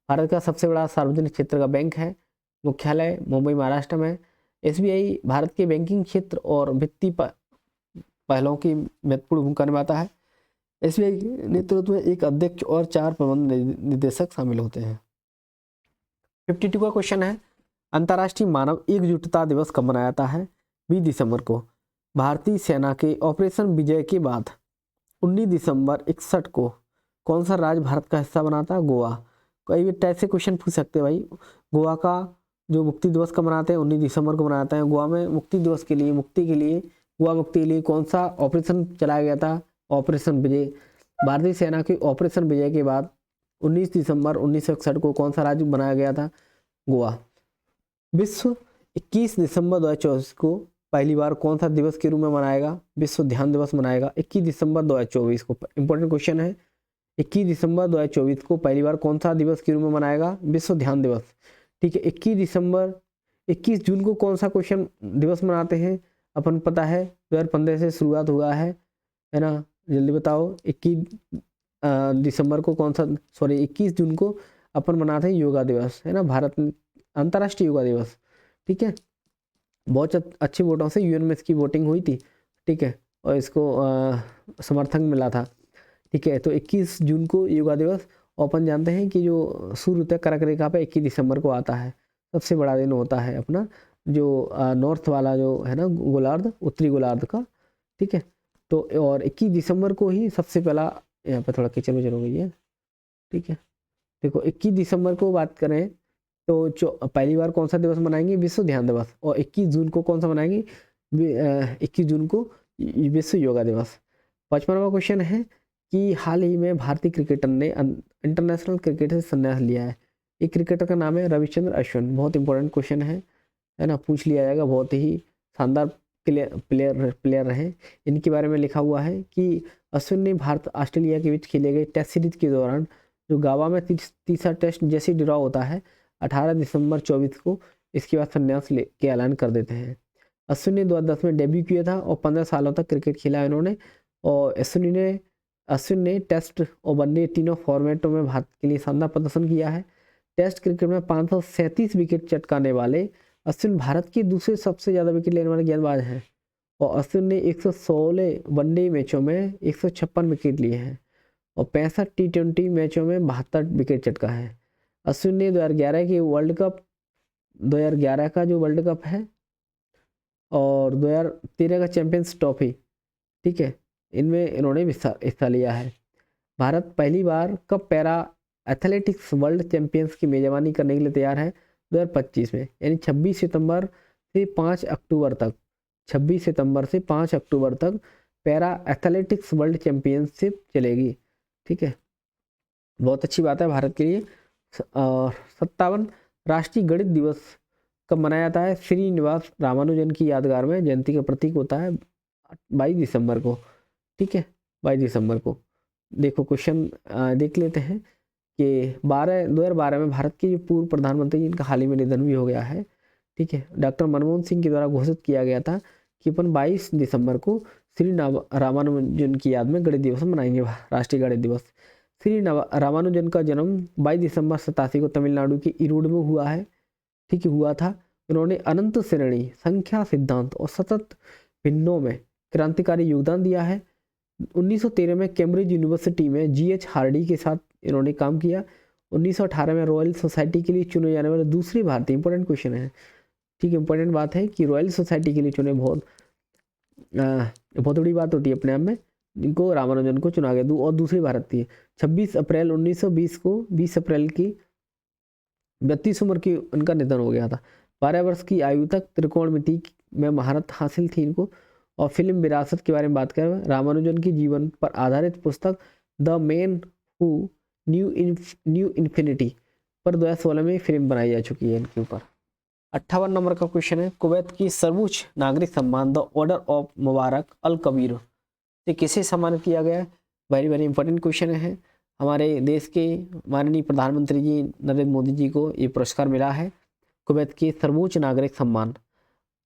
भारत का सबसे बड़ा सार्वजनिक क्षेत्र का बैंक है, मुख्यालय मुंबई महाराष्ट्र में। एसबीआई भारत के बैंकिंग क्षेत्र और वित्तीय पहलों की महत्वपूर्ण भूमिका निभाता है। एसबीआई के नेतृत्व में एक अध्यक्ष और 4 प्रबंध निदेशक शामिल होते हैं। 52 का क्वेश्चन है, अंतर्राष्ट्रीय मानव एकजुटता दिवस कब मनाया जाता है? 20 दिसंबर को। भारतीय सेना के ऑपरेशन विजय के बाद 19 दिसंबर 61 को कौन सा राज्य भारत का हिस्सा बना था? गोवा। कई टाइप से क्वेश्चन पूछ सकते हैं भाई। गोवा का जो मुक्ति दिवस कब मनाते हैं? 19 दिसंबर को मनाते हैं। गोवा में मुक्ति दिवस के लिए गोवा मुक्ति के लिए कौन सा ऑपरेशन चलाया गया था? ऑपरेशन विजय। भारतीय सेना के ऑपरेशन विजय के बाद 19 दिसंबर 1961 को कौन सा राज्य बनाया गया था? गोवा। विश्व 21 दिसंबर 2024 को पहली बार कौन सा दिवस के रूप में मनाएगा? विश्व ध्यान दिवस मनाएगा 21 दिसंबर 2024 को। इंपॉर्टेंट क्वेश्चन है, 21 दिसंबर 2024 को पहली बार कौन सा दिवस के रूप में मनाएगा? विश्व ध्यान दिवस। ठीक है, 21 जून को कौन सा क्वेश्चन दिवस मनाते हैं? अपन पता है 2015 से शुरुआत हुआ है ना, जल्दी बताओ। 21 जून को अपन मनाते हैं योगा दिवस, है ना, भारत अंतर्राष्ट्रीय योगा दिवस। ठीक है, बहुत अच्छी वोटों से यूएन में इसकी वोटिंग हुई थी। ठीक है, और इसको समर्थन मिला था। ठीक है, तो 21 जून को योगा दिवस। अपन जानते हैं कि जो सूर्य उदय कर्क रेखा पे 21 दिसंबर को आता है, सबसे बड़ा दिन होता है अपना जो नॉर्थ वाला जो है ना गोलार्ध, उत्तरी गोलार्ध का। ठीक है, तो और 21 दिसंबर को ही सबसे पहला, यहाँ पे थोड़ा किचन में हो गई है। ठीक है, देखो 21 दिसंबर को बात करें तो पहली बार कौन सा दिवस मनाएंगे? विश्व ध्यान दिवस। और 21 जून को कौन सा मनाएंगे? 21 जून को विश्व योगा दिवस। 55वां क्वेश्चन है कि हाल ही में भारतीय क्रिकेटर ने इंटरनेशनल क्रिकेट से संन्यास लिया है। एक क्रिकेटर का नाम है रविचंद्र अश्विन। बहुत इंपॉर्टेंट क्वेश्चन है ना, पूछ लिया जाएगा। बहुत ही शानदार प्लेयर रहे। इनके बारे में लिखा हुआ है कि अश्विन ने भारत ऑस्ट्रेलिया के बीच खेले गए टेस्ट सीरीज के दौरान जो गावा में तीसरा टेस्ट जैसी ड्रॉ होता है 18 दिसंबर 24 को, इसके बाद संन्यास के ऐलान कर देते हैं। अश्विन ने 2010 में डेब्यू किया था और 15 सालों तक क्रिकेट खेला इन्होंने। और अश्विन ने टेस्ट और वनडे तीनों फॉर्मेटों में भारत के लिए शानदार प्रदर्शन किया है। टेस्ट क्रिकेट में 537 विकेट चटकाने वाले अश्विन भारत के दूसरे सबसे ज़्यादा विकेट लेने वाले गेंदबाज हैं। और अश्विन ने 116 वनडे मैचों में 156 विकेट लिए हैं और 65 T20 मैचों में 72 विकेट चटका है। अश्विन ने 2011 का जो वर्ल्ड कप है और 2013 का चैंपियंस ट्रॉफी, ठीक है, इनमें इन्होंने हिस्सा लिया है। भारत पहली बार कब पैरा एथलेटिक्स वर्ल्ड चैंपियंस की मेजबानी करने के लिए तैयार है? 2025 में, यानी 26 सितंबर से 5 अक्टूबर तक 26 सितंबर से 5 अक्टूबर तक पैरा एथलेटिक्स वर्ल्ड चैंपियनशिप चलेगी। ठीक है, बहुत अच्छी बात है भारत के लिए। 57 राष्ट्रीय गणित दिवस कब मनाया जाता है? श्रीनिवास रामानुजन की यादगार में जयंती का प्रतीक होता है 22 दिसंबर को। ठीक है, 22 दिसंबर को। देखो क्वेश्चन देख लेते हैं कि 2012 में भारत के जो पूर्व प्रधानमंत्री इनका हाल ही में निधन भी हो गया है। ठीक है, डॉक्टर मनमोहन सिंह के द्वारा घोषित किया गया था कि अपन 22 दिसंबर को श्री रामानुजन की याद में गणित दिवस मनाएंगे, राष्ट्रीय गणित दिवस। श्री रामानुजन का जन्म 22 दिसंबर 87 को तमिलनाडु के इरोड में हुआ है। ठीक है, हुआ था। उन्होंने अनंत श्रेणी, संख्या सिद्धांत और सतत भिन्नों में क्रांतिकारी योगदान दिया है। 1913 में कैम्ब्रिज यूनिवर्सिटी में GH हार्डी के साथ इन्होंने काम किया। 1918 में रॉयल सोसाइटी के लिए चुने जाने वाले दूसरे भारतीय, इंपॉर्टेंट क्वेश्चन है। ठीक है, इंपॉर्टेंट बात है कि रॉयल सोसाइटी के लिए चुने, बहुत बड़ी बात होती है अपने आप में। इनको रामानुजन को चुना गया और दूसरी भारतीय। 26 अप्रैल 1920 को 20 अप्रैल की 32 उम्र की उनका निधन हो गया था। 12 वर्ष की आयु तक त्रिकोणमिति में महारत हासिल थी इनको। और फिल्म विरासत के बारे में बात करें, रामानुजन की जीवन पर आधारित पुस्तक the man who knew infinity पर 2016 में फिल्म बनाई जा चुकी है इनके ऊपर। 58 नंबर का क्वेश्चन है, कुवैत की सर्वोच्च नागरिक सम्मान द ऑर्डर ऑफ मुबारक अल कबीर से किसे सम्मानित किया गया? वेरी वेरी इंपॉर्टेंट क्वेश्चन है। हमारे देश के माननीय प्रधानमंत्री जी नरेंद्र मोदी जी को ये पुरस्कार मिला है, कुवैत की सर्वोच्च नागरिक सम्मान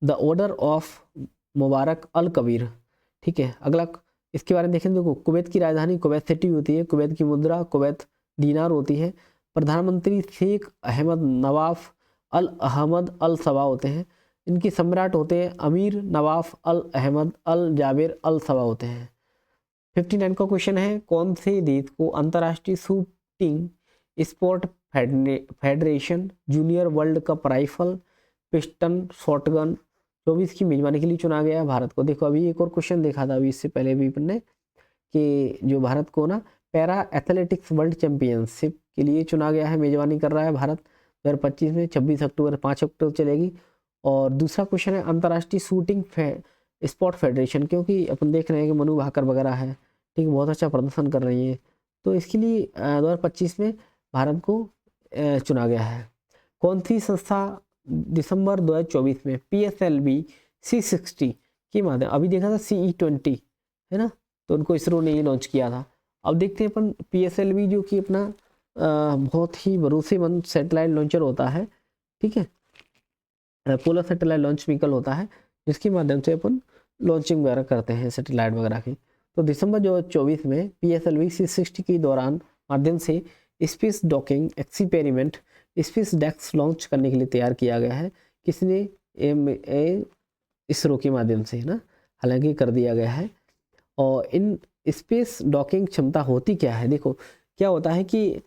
द ऑर्डर ऑफ मुबारक अल कबीर। ठीक है, अगला इसके बारे में देखें। देखो, कुवैत की राजधानी कुवैत सिटी होती है, कुवैत की मुद्रा कुवैत दीनार होती है, प्रधानमंत्री शेख अहमद नवाफ अल अहमद अल सबा होते हैं, इनके सम्राट होते हैं अमीर नवाफ अल अहमद अल जाबिर अल सबा होते हैं। 59 का क्वेश्चन है, कौन से देश को अंतर्राष्ट्रीय shooting sport federation junior world cup rifle piston shotgun 24 की मेजबानी के लिए चुना गया है? भारत को। देखो, अभी एक और क्वेश्चन देखा था अभी इससे पहले भी अपन ने कि जो भारत को ना पैरा एथलेटिक्स वर्ल्ड चैंपियनशिप के लिए चुना गया है, मेजबानी कर रहा है भारत 2025 में, 26 अक्टूबर 5 अक्टूबर चलेगी। और दूसरा क्वेश्चन है अंतर्राष्ट्रीय शूटिंग स्पोर्ट फेडरेशन, क्योंकि अपन देख रहे हैं कि मनु भाकर वगैरह है, ठीक, बहुत अच्छा प्रदर्शन कर रही है, तो इसके लिए 2025 में भारत को चुना गया है। कौन सी संस्था दिसंबर 2024 में PSLV C60 के माध्यम, अभी देखा था CE20 है ना, तो उनको इसरो ने ही लॉन्च किया था। अब देखते हैं अपन PSLV जो कि अपना बहुत ही भरोसेमंद सैटेलाइट लॉन्चर होता है, ठीक है, पोलर सैटेलाइट लॉन्च व्हीकल होता है, जिसके माध्यम से अपन लॉन्चिंग वगैरह करते हैं सैटेलाइट वगैरह की। तो दिसंबर 2024 में PSLV C60 के दौरान माध्यम से स्पेस डॉकिंग एक्सपेरिमेंट स्पेस डेक्स लॉन्च करने के लिए तैयार किया गया है। किसने? इसरो के माध्यम से, है ना, हालांकि कर दिया गया है। और इन स्पेस डॉकिंग क्षमता होती क्या है? देखो, क्या होता है कि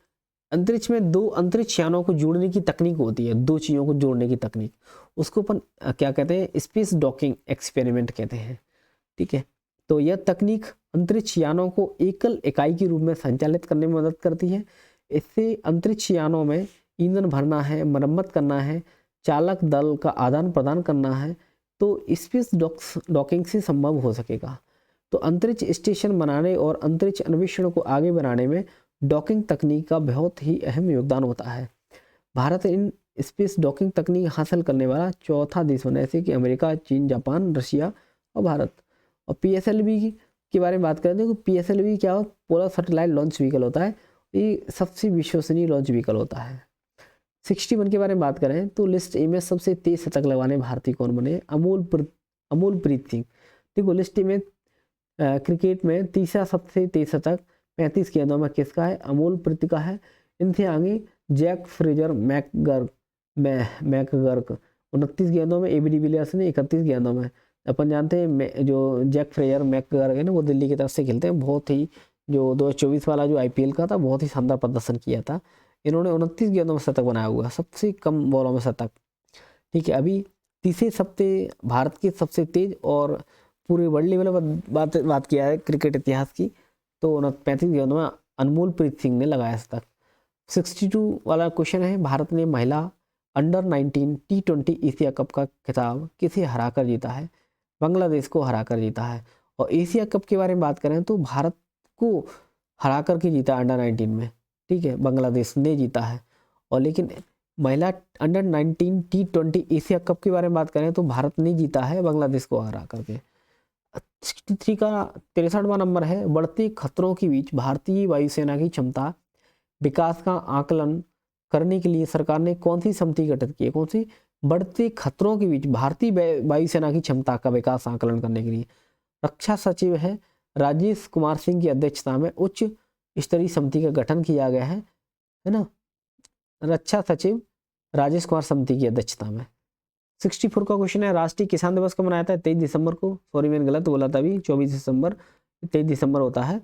अंतरिक्ष में दो अंतरिक्ष यानों को जोड़ने की तकनीक होती है, दो चीज़ों को जोड़ने की तकनीक, उसको अपन क्या कहते हैं? स्पेस डॉकिंग एक्सपेरिमेंट कहते हैं, ठीक है। तो यह तकनीक अंतरिक्ष यानों को एकल इकाई के रूप में संचालित करने में मदद करती है। इससे अंतरिक्ष यानों में ईंधन भरना है, मरम्मत करना है, चालक दल का आदान प्रदान करना है, तो स्पेस डॉकिंग से संभव हो सकेगा। तो अंतरिक्ष स्टेशन बनाने और अंतरिक्ष अन्वेषण को आगे बढ़ाने में डॉकिंग तकनीक का बहुत ही अहम योगदान होता है। भारत इन स्पेस डॉकिंग तकनीक हासिल करने वाला चौथा देश होना, ऐसे कि अमेरिका, चीन, जापान, रशिया और भारत। और PSLV के बारे में बात करें तो PSLV क्या हो? पोलर सैटेलाइट लॉन्च व्हीकल होता है, ये सबसे विश्वसनीय लॉन्च व्हीकल होता है। 61 के बारे में बात करें तो लिस्ट ए में सबसे तेज शतक लगाने भारतीय कौन बने? अमोलप्रीत सिंह। देखो, लिस्ट ए में क्रिकेट में तीसरा सबसे तेज शतक 35 गेंदों में किसका है? अमोलप्रीत का है। इनसे आगे जैक फ्रेजर मैकगर्क 29 गेंदों में, AB डिविलियर्स ने 31 गेंदों में। अपन जानते हैं जो जैक फ्रेजर मैकगर्क है ना, वो दिल्ली की तरफ से खेलते हैं, बहुत ही जो 2024 वाला जो IPL का था, बहुत ही शानदार प्रदर्शन किया था। इन्होंने 29 गेंदों में शतक बनाया हुआ, सबसे कम बॉलों में शतक, ठीक है। अभी तीसरे सबसे भारत के सबसे तेज और पूरे वर्ल्ड लेवल पर बात किया है क्रिकेट इतिहास की, तो 35 गेंदों में अमोलप्रीत सिंह ने लगाया शतक। 62 वाला क्वेश्चन है, भारत ने महिला अंडर-19 T20 एशिया कप का खिताब किसे हराकर जीता है? बांग्लादेश को हराकर जीता है। और एशिया कप के बारे में बात करें तो भारत को हरा करके जीता अंडर-19 में, ठीक है, बांग्लादेश ने जीता है। और लेकिन महिला अंडर-19 T20 एशिया कप के बारे में बात करें तो भारत ने जीता है बांग्लादेश को हरा करके। 63 का 63वां नंबर है, बढ़ते खतरों के बीच भारतीय वायुसेना की क्षमता विकास का आकलन करने के लिए सरकार ने कौन सी समिति गठित की है? कौन सी? बढ़ते खतरों के बीच भारतीय वायुसेना की क्षमता का विकास आकलन करने के लिए रक्षा सचिव है राजेश कुमार सिंह की अध्यक्षता में उच्च स्तरीय समिति का गठन किया गया है ना, रक्षा सचिव राजेश कुमार समिति की अध्यक्षता में। 64 का क्वेश्चन है, राष्ट्रीय किसान दिवस कब मनाया था? 23 दिसंबर को। सॉरी, मैंने गलत बोला था अभी, 24 दिसंबर, 23 दिसंबर होता है,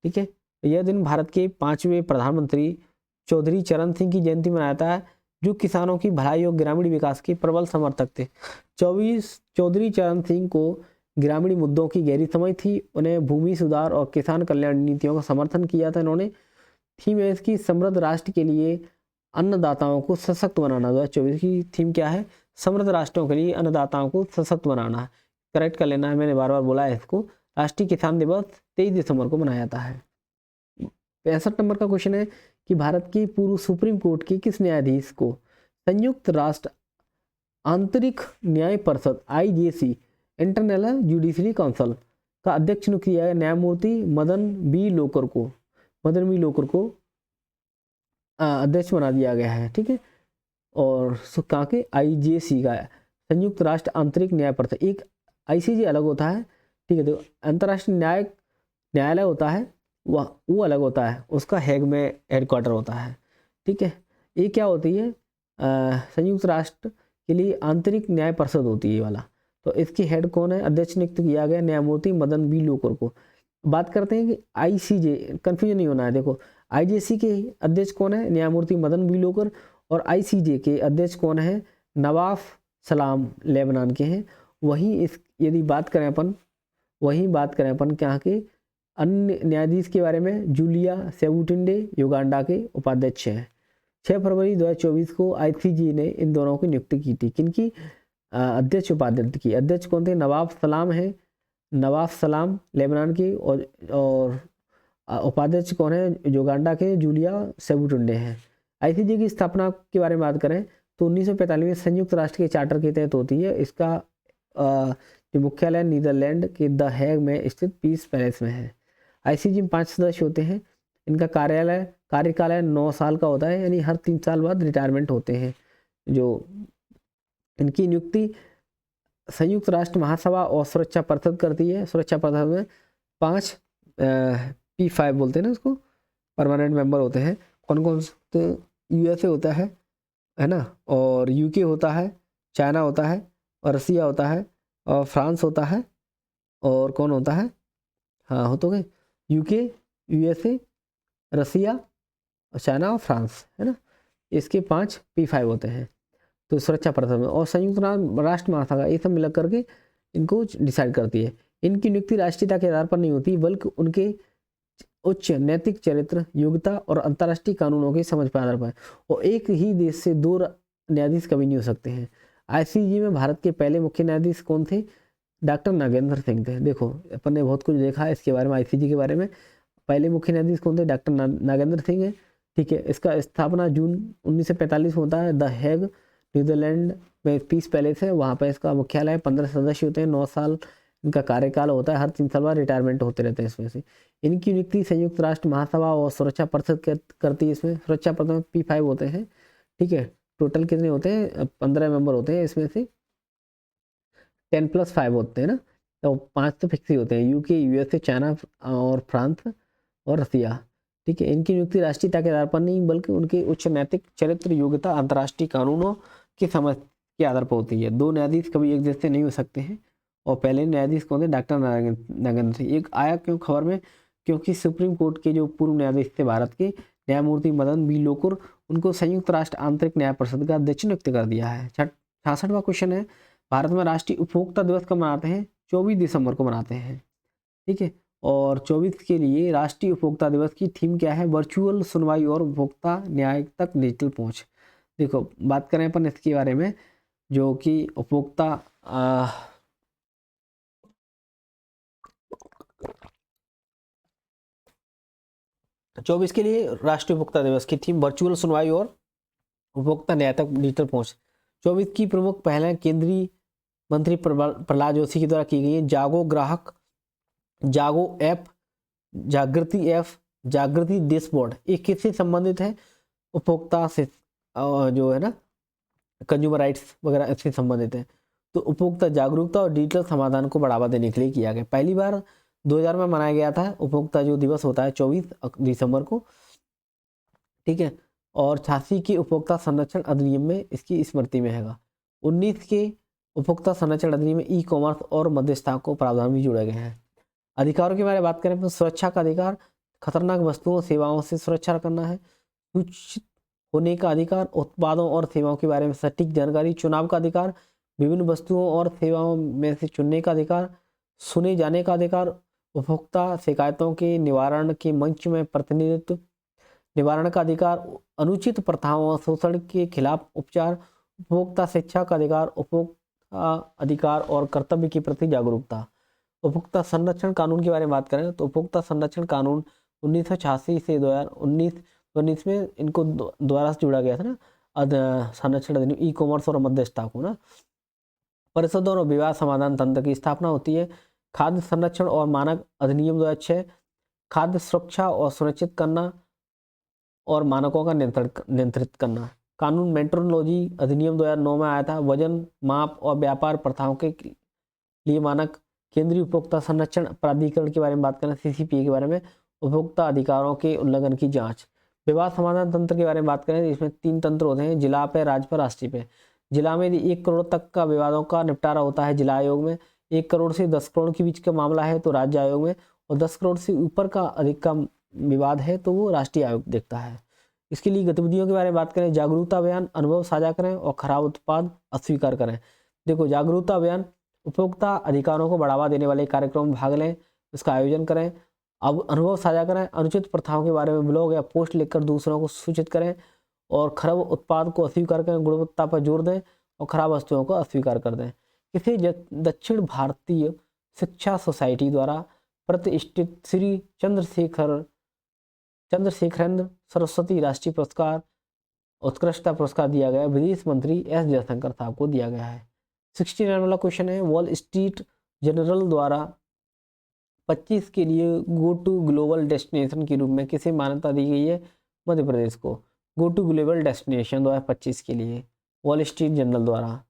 ठीक है। यह दिन भारत के 5वें प्रधानमंत्री चौधरी चरण सिंह की जयंती मनाता है, जो किसानों की भलाई और ग्रामीण विकास के प्रबल समर्थक थे। चौधरी चरण सिंह को ग्रामीण मुद्दों की गहरी समझ थी, उन्हें भूमि सुधार और किसान कल्याण नीतियों का समर्थन किया था इन्होंने। थीम है इसकी समृद्ध राष्ट्र के लिए अन्नदाताओं को सशक्त बनाना। 2024 की थीम क्या है? समृद्ध राष्ट्रों के लिए अन्नदाताओं को सशक्त बनाना है, करेक्ट कर लेना है, मैंने बार बार बोला है इसको। राष्ट्रीय किसान दिवस 23 दिसंबर को मनाया जाता है। 65 नंबर का क्वेश्चन है कि भारत के पूर्व सुप्रीम कोर्ट के किस न्यायाधीश को संयुक्त राष्ट्र आंतरिक न्याय परिषद IJC इंटरनल जुडिशरी काउंसिल का अध्यक्ष नियुक्त किया गया न्यायमूर्ति मदन बी लोकुर को अध्यक्ष बना दिया गया है। ठीक है, और कहाँ के IJC का संयुक्त राष्ट्र आंतरिक न्याय परिषद, एक ICJ अलग होता है। ठीक है, तो अंतर्राष्ट्रीय न्यायालय होता है वो अलग होता है, उसका हैग में हेडक्वार्टर होता है। ठीक है, ये क्या होती है, संयुक्त राष्ट्र के लिए आंतरिक न्याय परिषद होती है वाला। तो इसकी हेड कौन है, अध्यक्ष नियुक्त किया गया न्यायमूर्ति मदन बी लोकुर को। बात करते हैं कि ICJ, कंफ्यूजन नहीं होना है। देखो IJC के अध्यक्ष कौन है, न्यायमूर्ति मदन बी लोकुर, और ICJ के अध्यक्ष कौन है, नवाफ सलाम लेबनान के हैं। वहीं यदि बात करें अपन क्या के अन्य न्यायाधीश के बारे में, जूलिया सेबुटिंडे युगांडा के उपाध्यक्ष हैं। 6 फरवरी 2024 को ICJ ने इन दोनों की नियुक्ति की थी। किनकी, अध्यक्ष उपाध्यक्ष की। अध्यक्ष कौन थे, नवाफ सलाम लेबनान के, और उपाध्यक्ष कौन है, युगांडा के जूलिया सेबुटिंडे हैं। ICJ की स्थापना के बारे में बात करें तो 1945 में संयुक्त राष्ट्र के चार्टर के तहत होती है। इसका जो मुख्यालय नीदरलैंड के द हैग में स्थित पीस पैलेस में है। ICJ में 5 सदस्य होते हैं। इनका कार्यकाल 9 साल का होता है, यानी हर 3 साल बाद रिटायरमेंट होते हैं। जो इनकी नियुक्ति संयुक्त राष्ट्र महासभा और सुरक्षा परिषद करती है। सुरक्षा परिषद में 5 P5 बोलते हैं ना उसको, परमानेंट मेंबर होते हैं। कौन कौन से, USA होता है ना, और UK होता है, चाइना होता है, और रसिया होता है, और फ्रांस होता है, और कौन होता है, हाँ हो तो गए, UK, USA, रसिया, चाइना और फ्रांस, है ना। इसके 5 P5 होते हैं तो सुरक्षा परिषद में। और संयुक्त राष्ट्र महासभा ये सब मिलकर के इनको डिसाइड करती है। इनकी नियुक्ति राष्ट्रीयता के आधार पर नहीं होती, बल्कि उनके उच्च नैतिक चरित्र, योग्यता और अंतर्राष्ट्रीय कानूनों की समझ पर आधार पर। और एक ही देश से 2 न्यायाधीश कभी नहीं हो सकते हैं। ICJ में भारत के पहले मुख्य न्यायाधीश कौन थे, डॉक्टर नागेंद्र सिंह थे। देखो अपन ने बहुत कुछ देखा है इसके बारे में, ICJ के बारे में। पहले मुख्य न्यायाधीश कौन थे, डॉक्टर नागेंद्र सिंह है। ठीक है, इसका स्थापना जून 1945 में होता है। द हैग नीदरलैंड में पीस पैलेस है, वहाँ पर इसका मुख्यालय है। 15 सदस्य होते हैं, 9 साल इनका कार्यकाल होता है, हर 3 साल बाद रिटायरमेंट होते रहते हैं इसमें से। इनकी नियुक्ति संयुक्त राष्ट्र महासभा और सुरक्षा परिषद करती है। इसमें सुरक्षा परिषद में P5 होते हैं। ठीक है, टोटल कितने होते हैं, 15 मेंबर होते हैं। इसमें से 10+5 होते हैं ना, तो 5 तो फिक्स ही होते हैं, UK, USA, चाइना और फ्रांस और रसिया। ठीक है, इनकी नियुक्ति राष्ट्रीयता के आधार पर नहीं, बल्कि उनके उच्च नैतिक चरित्र, योग्यता, अंतर्राष्ट्रीय कानूनों की समझ के आधार पर होती है। 2 न्यायाधीश कभी एक जैसे नहीं हो सकते हैं। और पहले न्यायाधीश कौन थे, डॉक्टर नागेंद्र सिंह। एक आया क्यों खबर में, क्योंकि सुप्रीम कोर्ट के जो पूर्व न्यायाधीश थे भारत के, न्यायमूर्ति मदन बी लोकुर, उनको संयुक्त राष्ट्र आंतरिक न्याय परिषद का अध्यक्ष नियुक्त कर दिया है। 66वां क्वेश्चन है, भारत में राष्ट्रीय उपभोक्ता दिवस कब मनाते हैं, 24 दिसंबर को मनाते हैं। ठीक है, और 24 के लिए राष्ट्रीय उपभोक्ता दिवस की थीम क्या है, वर्चुअल सुनवाई और उपभोक्ता न्याय तक डिजिटल पहुंच। देखो बात करें अपन इसके बारे में, जो कि उपभोक्ता 24 के लिए राष्ट्रीय उपभोक्ता दिवस की थीम वर्चुअल सुनवाई और उपभोक्ता न्याय तक डिजिटल पहुंच। 24 की प्रमुख पहलें केंद्रीय मंत्री प्रहलाद जोशी के द्वारा की गई है। जागो ऐप, जागृति डैशबोर्ड, ये किससे संबंधित है, उपभोक्ता से, जो है ना कंज्यूमर राइट्स वगैरह इससे संबंधित है। तो उपभोक्ता जागरूकता और डिजिटल समाधान को बढ़ावा देने के लिए किया गया। पहली बार 2000 में मनाया गया था उपभोक्ता जो दिवस होता है 24 दिसंबर को। ठीक है, और 86 के उपभोक्ता संरक्षण अधिनियम में इसकी स्मृति में हैगा। 19 के उपभोक्ता संरक्षण अधिनियम में ई-कॉमर्स और मध्यस्थता को प्रावधान भी जोड़े गए हैं। अधिकारों के बारे में बात करें तो सुरक्षा का अधिकार, खतरनाक वस्तुओं सेवाओं से सुरक्षा करना है, सूचित होने का अधिकार, उत्पादों और सेवाओं के बारे में सटीक जानकारी, चुनाव का अधिकार, विभिन्न वस्तुओं और सेवाओं में से चुनने का अधिकार, सुने जाने का अधिकार, उपभोक्ता शिकायतों के निवारण के मंच में प्रतिनिधित्व, निवारण का अधिकार, अनुचित प्रथाओं और शोषण के खिलाफ उपचार, उपभोक्ता शिक्षा का अधिकार, उपभोक्ता अधिकार और कर्तव्य के प्रति जागरूकता। उपभोक्ता संरक्षण कानून के बारे में बात करें तो उपभोक्ता संरक्षण कानून 1986 से 2019 में इनको दोबारा से जोड़ा गया था ना। संरक्षण अधिनियम, ई कॉमर्स और मध्यस्थता को ना। परिषदों और विवाद समाधान तंत्र की स्थापना होती है। खाद्य संरक्षण और मानक अधिनियम 2006, खाद्य सुरक्षा और सुनिश्चित करना और मानकों का नियंत्रित करना। कानून मेट्रोलॉजी अधिनियम 2009 में आया था। वजन, माप और व्यापार प्रथाओं के लिए मानक। केंद्रीय उपभोक्ता संरक्षण प्राधिकरण के बारे में बात करें, सीसीपीए के बारे में, उपभोक्ता अधिकारों के उल्लंघन की जांच। विवाद समाधान तंत्र के बारे में बात करें, इसमें 3 तंत्र होते हैं, जिला पे, राज्य पर, राष्ट्रीय पे। जिला में यदि 1 करोड़ तक का विवादों का निपटारा होता है जिला आयोग में, 1 करोड़ से 10 करोड़ के बीच का मामला है तो राज्य आयोग में, और 10 करोड़ से ऊपर का अधिक का विवाद है तो वो राष्ट्रीय आयोग देखता है। इसके लिए गतिविधियों के बारे में बात करें, जागरूकता अभियान, अनुभव साझा करें और खराब उत्पाद अस्वीकार करें। देखो, जागरूकता अभियान, उपभोक्ता अधिकारों को बढ़ावा देने वाले कार्यक्रम में भाग लें, इसका आयोजन करें। अब अनुभव साझा करें, अनुचित प्रथाओं के बारे में ब्लॉग या पोस्ट लिखकर दूसरों को सूचित करें, और खराब उत्पाद को अस्वीकार करें, गुणवत्ता पर जोर दें और खराब वस्तुओं को अस्वीकार कर दें। किसी दक्षिण भारतीय शिक्षा सोसाइटी द्वारा प्रतिष्ठित श्री चंद्रशेखरेंद्र सरस्वती राष्ट्रीय पुरस्कार, उत्कृष्टता पुरस्कार दिया गया, विदेश मंत्री एस जयशंकर साहब को दिया गया है। 69 वाला क्वेश्चन है, वॉल स्ट्रीट जर्नल द्वारा 25 के लिए गो टू ग्लोबल डेस्टिनेशन के रूप में किसे मान्यता दी गई है? मध्य प्रदेश को गो टू ग्लोबल डेस्टिनेशन 2025 के लिए वॉल स्ट्रीट जर्नल द्वारा,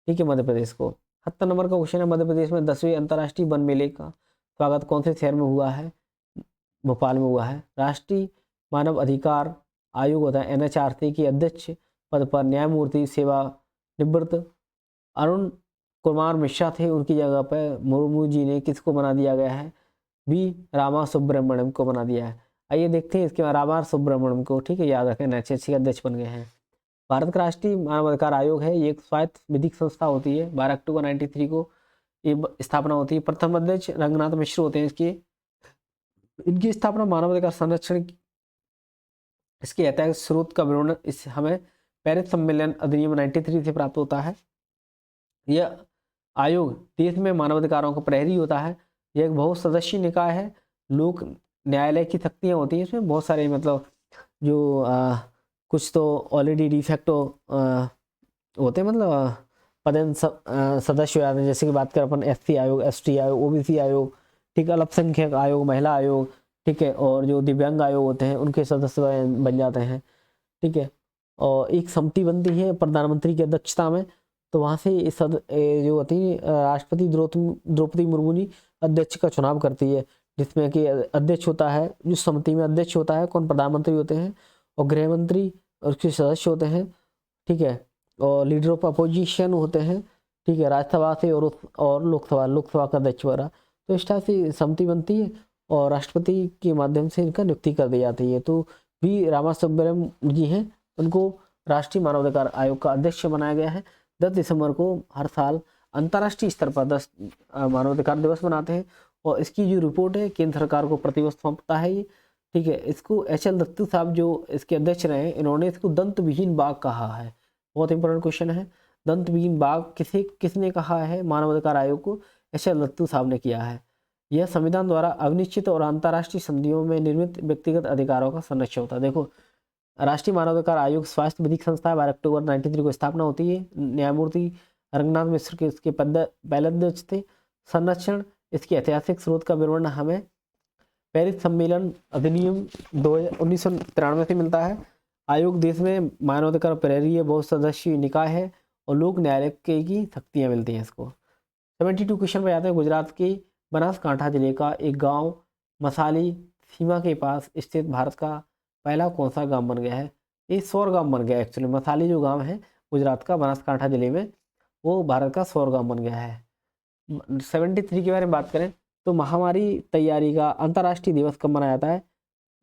ठीक है, मध्य प्रदेश को। 70 नंबर का क्वेश्चन है, मध्य प्रदेश में 10वें अंतर्राष्ट्रीय वन मेले का स्वागत कौन से शहर में हुआ है? भोपाल में हुआ है। राष्ट्रीय मानव अधिकार आयोग होता है NHRC के अध्यक्ष पद पर न्यायमूर्ति सेवानिवृत्त अरुण कुमार मिश्रा थे, उनकी जगह पर मुर्मू जी ने किसको बना दिया गया है? बी रामा सुब्रमण्यम को बना दिया है। आइए देखते हैं इसके बाद रामा सुब्रमण्यम को, ठीक है, याद रखें, NHRC के अध्यक्ष बन गए हैं। भारत का राष्ट्रीय मानव अधिकार आयोग है, ये एक स्वायत्त विधिक संस्था होती है। 12 अक्टूबर 1993 को ये स्थापना होती है। प्रथम अध्यक्ष रंगनाथ मिश्र होते हैं इसके। इनकी स्थापना मानवाधिकार संरक्षण, इसके ऐतिहासिक स्रोत का विवरण इस हमें पेरिस सम्मेलन अधिनियम 93 से प्राप्त होता है। यह आयोग देश में मानवाधिकारों का प्रहरी होता है। यह एक बहुत सदस्यीय निकाय है। लोक न्यायालय की शक्तियाँ होती हैं इसमें, बहुत सारे मतलब जो कुछ तो ऑलरेडी डिफेक्टो होते हैं, मतलब पदेन सदस्य हो जाते हैं। जैसे कि बात करें अपन SC आयोग, ST आयोग, OBC आयोग, ठीक है, अल्पसंख्यक आयोग, महिला आयोग, ठीक है, और जो दिव्यांग आयोग होते हैं उनके सदस्य बन जाते हैं, ठीक है। और एक समिति बनती है प्रधानमंत्री की अध्यक्षता में, तो वहाँ से जो होती है राष्ट्रपति द्रौपदी मुर्मू जी अध्यक्ष का चुनाव करती है, जिसमें कि अध्यक्ष होता है, जो समिति में अध्यक्ष होता है कौन? प्रधानमंत्री होते हैं, और गृह मंत्री और उसके सदस्य होते हैं, ठीक है, और लीडर ऑफ अपोजिशन होते हैं, ठीक है, राज्यसभा से और लोकसभा का अध्यक्ष वगैरह। तो इस तरह से समिति बनती है और राष्ट्रपति के माध्यम से इनका नियुक्ति कर दी जाती है। तो वी रामासुब्रमण्यम जी हैं, उनको राष्ट्रीय मानवाधिकार आयोग का अध्यक्ष बनाया गया है। 10 दिसंबर को हर साल अंतर्राष्ट्रीय स्तर पर 10 मानवाधिकार दिवस मनाते हैं, और इसकी जो रिपोर्ट है केंद्र सरकार को प्रतिवर्ष सौंपता है ये, ठीक है। इसको HL दत्तू साहब जो इसके अध्यक्ष रहे, इन्होंने इसको दंत विहीन बाघ कहा है। बहुत इंपॉर्टेंट क्वेश्चन है, दंत विहीन बाघ किसने कहा है मानवाधिकार आयोग को? HL दत्तू साहब ने किया है। यह संविधान द्वारा अनिश्चित और अंतर्राष्ट्रीय संधियों में निर्मित व्यक्तिगत अधिकारों का संरक्षण होता है। देखो, राष्ट्रीय मानवाधिकार आयोग स्वास्थ्य विधिक संस्था है। 12 अक्टूबर 1993 को स्थापना होती है। न्यायमूर्ति रंगनाथ मिश्र के इसके पहले अध्यक्ष थे। संरक्षण, इसके ऐतिहासिक स्रोत का विवरण हमें पेरिस सम्मेलन अधिनियम 1993 से मिलता है। आयोग देश में मानवाधिकार प्रहरी है, बहुत सदस्यीय निकाय है, और लोक न्यायालय की शक्तियाँ मिलती हैं इसको। 72 क्वेश्चन पे आते हैं। गुजरात के बनासकांठा जिले का एक गांव मसाली सीमा के पास स्थित भारत का पहला कौन सा गांव बन गया है? ये सौर गांव बन गया। एक्चुअली मसाली जो गांव है गुजरात का बनासकांठा जिले में, वो भारत का सौर गांव बन गया है। 73 के बारे में बात करें तो महामारी तैयारी का अंतर्राष्ट्रीय दिवस कब मनाया जाता है?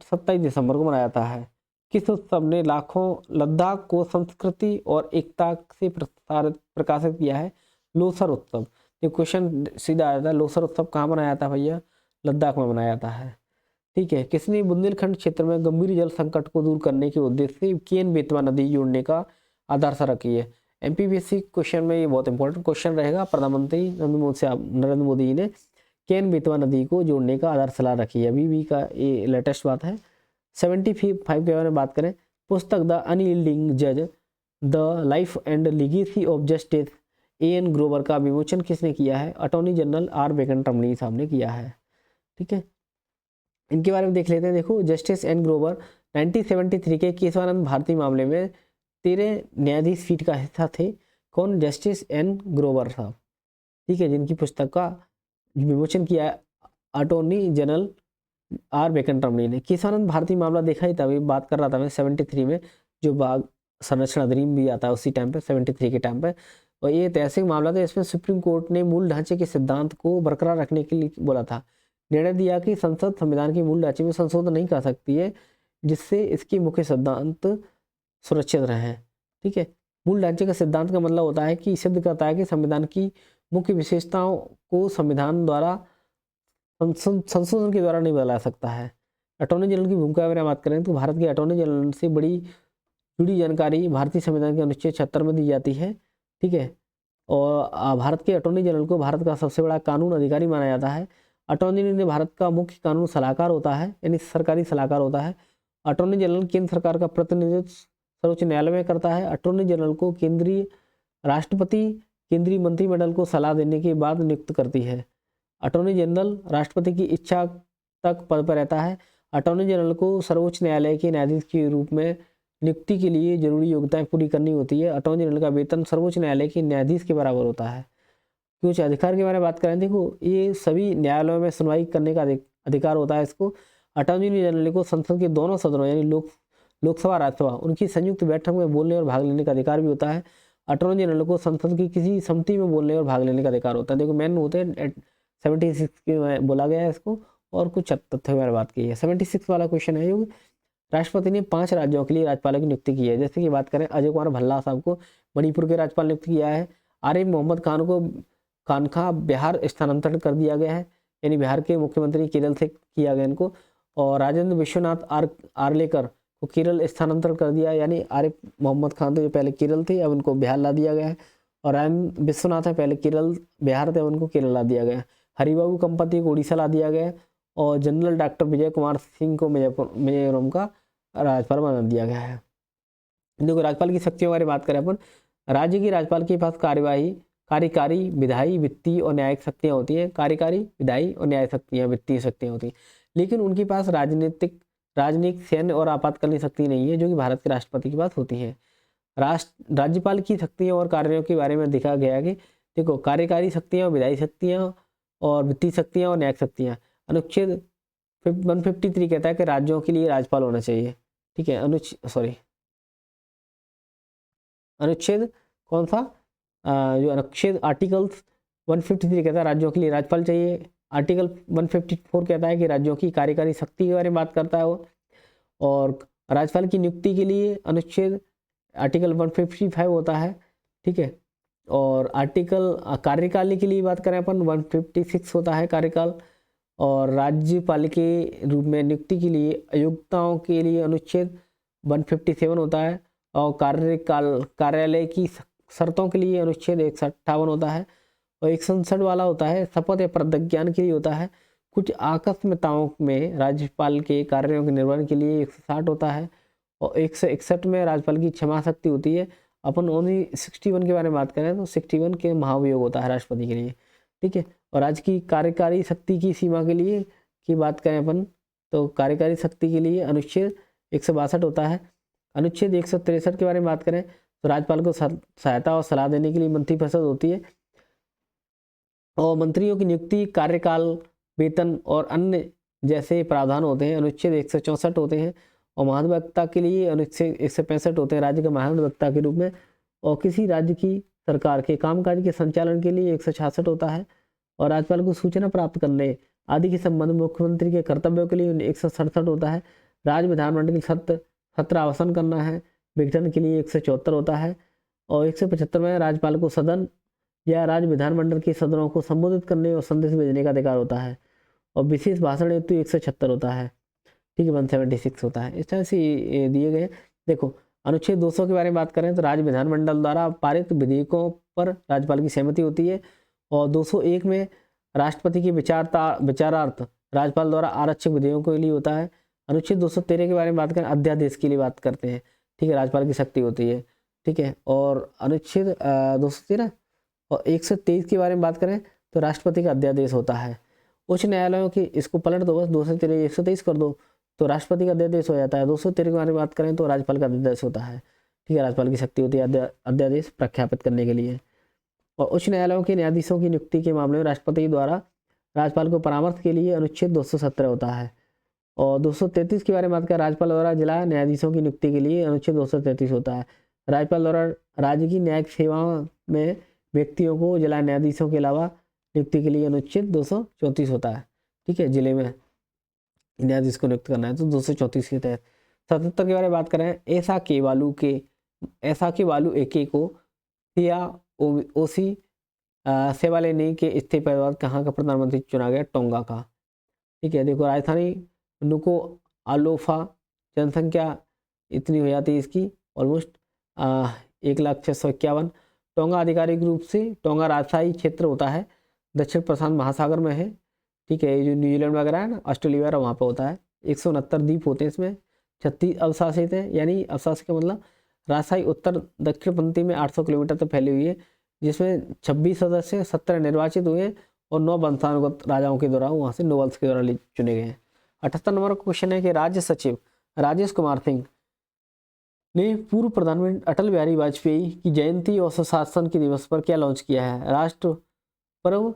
27 दिसंबर को मनाया जाता है। किस उत्सव ने लद्दाख को संस्कृति और एकता से प्रकाशित किया है? लोसर उत्सव। ये क्वेश्चन सीधा आया था, लोसर उत्सव कहाँ मनाया जाता है भैया? लद्दाख में मनाया जाता है, ठीक है। किसने बुंदेलखंड क्षेत्र में गंभीर जल संकट को दूर करने के उद्देश्य से केन बेतवा नदी जोड़ने का आधारशिला रखी है? MPPSC क्वेश्चन में ये बहुत इंपॉर्टेंट क्वेश्चन रहेगा। प्रधानमंत्री नरेंद्र मोदी जी ने केन बेतवा नदी को जोड़ने का आधारशिला रखी है, अभी भी का ये लेटेस्ट बात है। 75 के बारे में बात करें, पुस्तक द अनयील्डिंग जज the life and legacy of justice N Grover का विमोचन किसने किया है? अटॉर्नी जनरल आर वेंकटरमणी साहब ने किया है। ठीक है, इनके बारे में देख लेते हैं। देखो, जस्टिस एन ग्रोवर 1973 के केशवानंद भारती मामले में 13 न्यायाधीश पीठ का हिस्सा थे। कौन? जस्टिस एन ग्रोवर साहब, ठीक है, जिनकी पुस्तक का विमोचन किया है अटॉर्नी जनरल आर वेंकटरमणी ने। केशवानंद भारती मामला देखा ही था, अभी बात कर रहा था मैं 73 में, जो बाघ संरक्षण अधिनियम भी आता है उसी टाइम पे, 73 के टाइम पे। और ये ऐतिहासिक मामला था, इसमें सुप्रीम कोर्ट ने मूल ढांचे के सिद्धांत को बरकरार रखने के लिए बोला था। निर्णय दिया कि संसद संविधान के मूल ढांचे में संशोधन नहीं कर सकती है जिससे इसके मुख्य सिद्धांत सुरक्षित रहें। ठीक है, मूल ढांचे का सिद्धांत का मतलब होता है कि सिद्ध करता है कि संविधान की मुख्य विशेषताओं को संविधान द्वारा संशोधन के द्वारा नहीं बदला सकता है। अटॉर्नी जनरल की भूमिका अगर बात करें तो भारत के अटॉर्नी जनरल से बड़ी जुड़ी जानकारी भारतीय संविधान के अनुच्छेद 76 में दी जाती है। ठीक है, और भारत के अटॉर्नी जनरल को भारत का सबसे बड़ा कानून अधिकारी माना जाता है। अटॉर्नी जनरल भारत का मुख्य कानून सलाहकार होता है, यानी सरकारी सलाहकार होता है। अटॉर्नी जनरल केंद्र सरकार का प्रतिनिधित्व सर्वोच्च न्यायालय में करता है। अटॉर्नी जनरल को केंद्रीय राष्ट्रपति केंद्रीय मंत्रिमंडल को सलाह देने के बाद नियुक्त करती है। अटॉर्नी जनरल राष्ट्रपति की इच्छा तक पद पर रहता है। अटॉर्नी जनरल को सर्वोच्च न्यायालय के न्यायाधीश के रूप में नियुक्ति के लिए जरूरी योग्यताएं पूरी करनी होती है। अटॉर्नी जनरल का वेतन सर्वोच्च न्यायालय के न्यायाधीश के बराबर होता है। कुछ अधिकार के बारे में बात करें, देखो, ये सभी न्यायालयों में सुनवाई करने का अधिकार होता है इसको। अटॉर्नी जनरल को संसद के दोनों सदनों यानी लोकसभा राज्यसभा उनकी संयुक्त बैठक में बोलने और भाग लेने का अधिकार भी होता है। अटॉर्नी जनरल को संसद की किसी समिति में बोलने और भाग लेने का अधिकार होता है। देखो, मेन होते हैं 76 के बोला गया है इसको, और कुछ तथ्यों के बारे में बात की है। 76 वाला क्वेश्चन है, जो राष्ट्रपति ने 5 राज्यों के लिए राज्यपालों की नियुक्ति की है। जैसे कि बात करें, अजय कुमार भल्ला साहब को मणिपुर के राज्यपाल नियुक्त किया है। आरिफ मोहम्मद खान को कानखा बिहार स्थानांतरण कर दिया गया है, यानी बिहार के मुख्यमंत्री केरल से किया गया इनको। और राजेंद्र विश्वनाथ आर्लेकर को केरल स्थानांतरण कर दिया, यानी आरिफ मोहम्मद खान तो जो पहले केरल थे अब उनको बिहार ला दिया गया है। और राजेंद्र विश्वनाथ है पहले केरल बिहार थे, उनको केरल ला दिया गया है। हरिबाबू कंपति को उड़ीसा ला दिया गया है। और जनरल डॉक्टर विजय कुमार सिंह को मिजोरम का राज्यपाल बना दिया गया है। देखो, राज्यपाल की शक्तियों के बारे में बात करें अपन, राज्य के राज्यपाल के पास कार्यकारी, विधायी, वित्तीय और न्यायिक शक्तियाँ होती हैं। कार्यकारी, विधायी और न्यायिक शक्तियाँ, वित्तीय शक्तियाँ होती हैं, लेकिन उनके पास राजनीतिक, सैन्य और आपातकालीन शक्ति नहीं है, जो कि भारत के राष्ट्रपति के पास होती है। राज्यपाल की शक्तियों और कार्यों के बारे में देखा गया कि देखो, कार्यकारी शक्तियाँ, विधायी शक्तियाँ और वित्तीय शक्तियाँ और न्यायिक शक्तियाँ। अनुच्छेद 153 कहता है कि राज्यों के लिए राज्यपाल होना चाहिए। ठीक है, अनुच्छेद कौन सा, जो अनुच्छेद आर्टिकल्स 153 कहता है राज्यों के लिए राज्यपाल चाहिए। आर्टिकल 154 कहता है कि राज्यों की कार्यकारी शक्ति के बारे में बात करता है वो। और राज्यपाल की नियुक्ति के लिए अनुच्छेद आर्टिकल 155 होता है। ठीक है, और आर्टिकल कार्यकाल के लिए बात करें अपन 156 होता है कार्यकाल। और राज्यपाल के रूप में नियुक्ति के लिए अयोग्यताओं के लिए अनुच्छेद 157 होता है। और कार्यालय की शर्तों के लिए अनुच्छेद 158 होता है। और 167 वाला होता है शपथ या प्रतिज्ञान के लिए होता है। कुछ आकस्मिकताओं में राज्यपाल के कार्यों के निर्वहन के लिए 160 होता है। और 161 में राज्यपाल की क्षमा शक्ति होती है। अपन ओनली 61 के बारे में बात करें तो 61 के महाभियोग होता है राष्ट्रपति के लिए। ठीक है, और आज की कार्यकारी शक्ति की सीमा के लिए की बात करें अपन तो कार्यकारी शक्ति के लिए अनुच्छेद 162 होता है। अनुच्छेद 163 के बारे में बात करें तो राज्यपाल को सहायता और सलाह देने के लिए मंत्रिपरिषद होती है। और मंत्रियों की नियुक्ति, कार्यकाल, वेतन और अन्य जैसे प्रावधान होते हैं अनुच्छेद 164 होते हैं। और महाधिवक्ता के लिए अनुच्छेद 165 होते हैं राज्य के महाधिवक्ता के रूप में। और किसी राज्य की सरकार के कामकाज के संचालन के लिए 166 होता है। और राज्यपाल को सूचना प्राप्त करने आदि के संबंध में मुख्यमंत्री के कर्तव्यों के लिए 167 होता है। राज्य विधानमंडल की सत्र अवसान करना है, विघटन के लिए 174 होता है। और 175 में राज्यपाल को सदन या राज्य विधानमंडल के सदनों को संबोधित करने और संदेश भेजने का अधिकार होता है। और विशेष भाषण हेतु 176 होता है। ठीक है, 176 होता है। इस तरह से दिए गए। देखो, अनुच्छेद 200 के बारे में बात करें तो राज्य विधानमंडल द्वारा पारित विधेयकों पर राज्यपाल की सहमति होती है। और 201 में राष्ट्रपति के विचारार्थ राज्यपाल द्वारा आरक्षक विधेयकों के लिए होता है। अनुच्छेद 213 के बारे में बात करें, अध्यादेश के लिए बात करते हैं। ठीक है, राज्यपाल की शक्ति होती है। ठीक ठीक है। और अनुच्छेद 213 और 123 के बारे में बात करें तो राष्ट्रपति का अध्यादेश होता है। उच्च न्यायालयों की इसको पलट दो, बस 213 123 कर दो तो राष्ट्रपति का अध्यादेश हो जाता है। 213 के बारे में बात करें तो राज्यपाल का अध्यादेश होता है। ठीक है, राज्यपाल की शक्ति होती है अध्यादेश प्रख्यापित करने के लिए। और उच्च न्यायालयों के न्यायाधीशों की नियुक्ति के मामले में राष्ट्रपति द्वारा राज्यपाल को परामर्श के लिए अनुच्छेद 217 होता है। और 233 के बारे में बात करें, राज्यपाल द्वारा जिला न्यायाधीशों की नियुक्ति के लिए अनुच्छेद 233 होता है। राज्यपाल द्वारा राज्य की न्यायिक सेवाओं में व्यक्तियों को जिला न्यायाधीशों के अलावा नियुक्ति के लिए अनुच्छेद 234 होता है। ठीक है, जिले में न्यायाधीश को नियुक्त करना है तो 234 के तहत। 77 के बारे में बात करें, ऐसा के बालू एके को सिया ओसी सेवा लेने के इस्तीफे के बाद कहाँ का प्रधानमंत्री चुना गया? टोंगा का। ठीक है, देखो राजधानी नुको आलोफा जनसंख्या इतनी हो जाती है इसकी ऑलमोस्ट 1,06,51। टोंगा आधिकारिक रूप से टोंगा राजशाही क्षेत्र होता है, दक्षिण प्रशांत महासागर में है। ठीक है, ये जो न्यूजीलैंड वगैरह है ना, ऑस्ट्रेलिया वगैरह वहाँ पर होता है। 169 द्वीप होते हैं इसमें, 36 अवशासित हैं, यानी अवशासित का मतलब राजशाही उत्तर दक्षिण पंक्ति में 800 किलोमीटर तक फैली हुई है, जिसमें 26 सदस्य 17 निर्वाचित हुए और 9 वंशानुगत राजाओं के द्वारा वहाँ से नोबल्स के द्वारा चुने गए हैं। 78 नंबर का क्वेश्चन है कि राज्य सचिव राजेश कुमार सिंह ने पूर्व प्रधानमंत्री अटल बिहारी वाजपेयी की जयंती और सुशासन के दिवस पर क्या लॉन्च किया है? राष्ट्र पर्व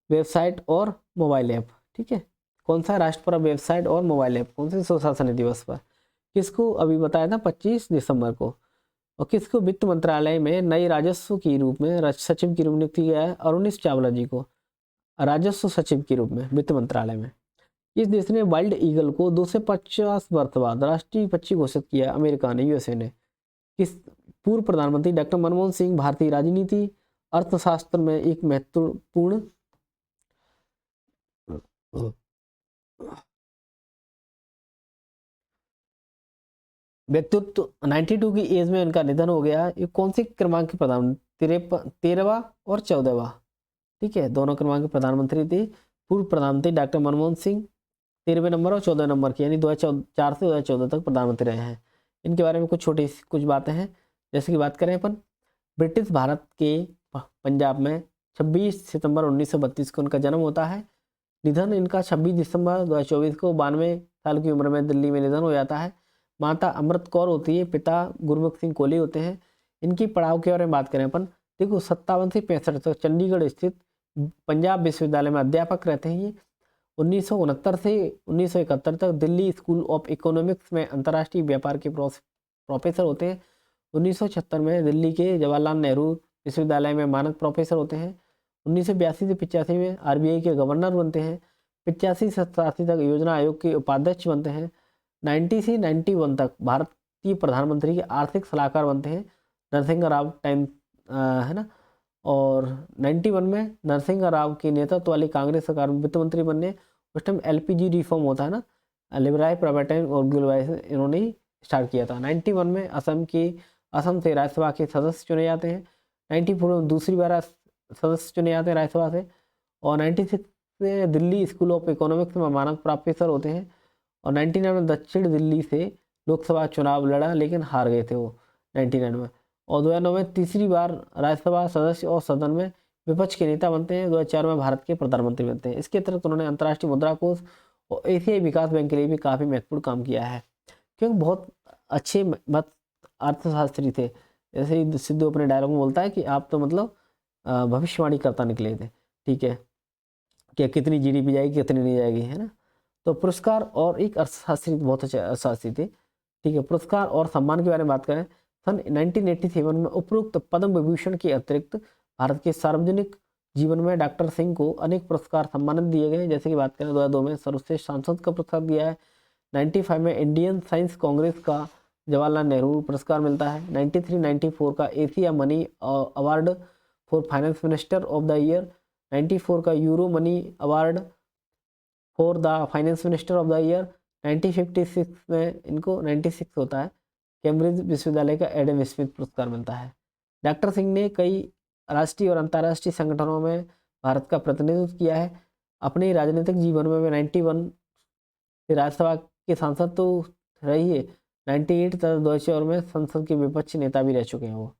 वेबसाइट और मोबाइल ऐप। ठीक है, कौन सा राष्ट्र पर्व वेबसाइट और मोबाइल ऐप, कौन से सुशासन दिवस पर? किसको? अभी बताया था 25 दिसंबर को। और किसको वित्त मंत्रालय में नए राजस्व के रूप में सचिव की रूप नियुक्ति किया है? अरुणेश चावला जी को राजस्व सचिव के रूप में वित्त मंत्रालय में। इस देश ने वाइल्ड ईगल को 250 वर्ष बाद राष्ट्रीय पक्षी घोषित किया, अमेरिका ने, यूएसए ने। किस पूर्व प्रधानमंत्री डॉक्टर मनमोहन सिंह भारतीय राजनीति अर्थशास्त्र में एक महत्वपूर्ण व्यक्तित्व 92 की एज में इनका निधन हो गया। ये कौन सी क्रमांक के प्रधानमंत्री? 13वां और 14वां। ठीक है, दोनों क्रमांक के प्रधानमंत्री थे पूर्व प्रधानमंत्री डॉक्टर मनमोहन सिंह, 13वें नंबर और 14 नंबर की, यानी 2004 से 2014 तक प्रधानमंत्री रहे हैं। इनके बारे में कुछ बातें हैं, जैसे कि बात करें अपन, ब्रिटिश भारत के पंजाब में 26 सितंबर 1932 को उनका जन्म होता है। निधन इनका 26 दिसंबर 2024 को 92 साल की उम्र में दिल्ली में निधन हो जाता है। माता अमृत कौर होती है, पिता गुरमुख सिंह कोहली होते हैं। इनकी पढ़ाई के बारे में बात करें अपन, देखो 57 से 65 तक चंडीगढ़ स्थित पंजाब विश्वविद्यालय में अध्यापक रहते हैं ये। 1969 से 1971 तक दिल्ली स्कूल ऑफ इकोनॉमिक्स में अंतर्राष्ट्रीय व्यापार के प्रोफेसर होते हैं। 1976 में दिल्ली के जवाहरलाल नेहरू विश्वविद्यालय में मानद प्रोफेसर होते हैं। 1982 से 85 में आरबीआई के गवर्नर बनते हैं। 85 से 87 तक योजना आयोग के उपाध्यक्ष बनते हैं। 90 से 91 तक भारतीय प्रधानमंत्री के आर्थिक सलाहकार बनते हैं, नरसिंह राव टाइम है ना। और 91 में नरसिंह राव के नेतृत्व वाली कांग्रेस सरकार में वित्त मंत्री बनने। उस टाइम एलपीजी रिफॉर्म होता है ना, लिबराई प्राइवेटाइज और ग्लोबलाइजेशन, इन्होंने ही स्टार्ट किया था। 91 में असम से राज्यसभा के सदस्य चुने जाते हैं। 94 में दूसरी बार सदस्य चुने जाते हैं राज्यसभा से। और 96 में दिल्ली स्कूल ऑफ इकोनॉमिक्स में मानद प्रोफेसर होते हैं। और 99 में दक्षिण दिल्ली से लोकसभा चुनाव लड़ा, लेकिन हार गए थे वो 99 में। और 2009 में तीसरी बार राज्यसभा सदस्य और सदन में विपक्ष के नेता बनते हैं। 2004 में भारत के प्रधानमंत्री बनते हैं। इसके अतिरिक्त उन्होंने अंतर्राष्ट्रीय मुद्रा कोष और एशियाई विकास बैंक के लिए भी काफ़ी महत्वपूर्ण काम किया है, क्योंकि बहुत अच्छे अर्थशास्त्री थे। जैसे ही सिद्धू अपने डायलॉग में बोलता है कि आप तो मतलब भविष्यवाणी करता निकले थे। ठीक है, क्या कितनी जीडीपी जाएगी, कितनी नहीं जाएगी, है ना। तो पुरस्कार और एक अर्थशास्त्री बहुत अच्छे अर्थशास्त्री थे। ठीक है, पुरस्कार और सम्मान के बारे में बात करें, सन 1987 में उपरोक्त पद्म विभूषण के अतिरिक्त भारत के सार्वजनिक जीवन में डॉक्टर सिंह को अनेक पुरस्कार सम्मानित दिए गए। जैसे कि बात करें 2002 में सर्वश्रेष्ठ सांसद का पुरस्कार दिया है। 95 में इंडियन साइंस कांग्रेस का जवाहरलाल नेहरू पुरस्कार मिलता है। 93-94 का Asia money award for finance minister of the year. 94 का euro money award for the finance minister of the year. 1956 में इनको 96 होता है, कैम्ब्रिज विश्वविद्यालय का एडम स्मिथ पुरस्कार मिलता है। डॉक्टर सिंह ने कई राष्ट्रीय और अंतर्राष्ट्रीय संगठनों में भारत का प्रतिनिधित्व किया है। अपने राजनीतिक जीवन में 91 से राज्यसभा के सांसद तो रही है, 98 तक 2004 में संसद के विपक्षी नेता भी रह चुके हैं वो।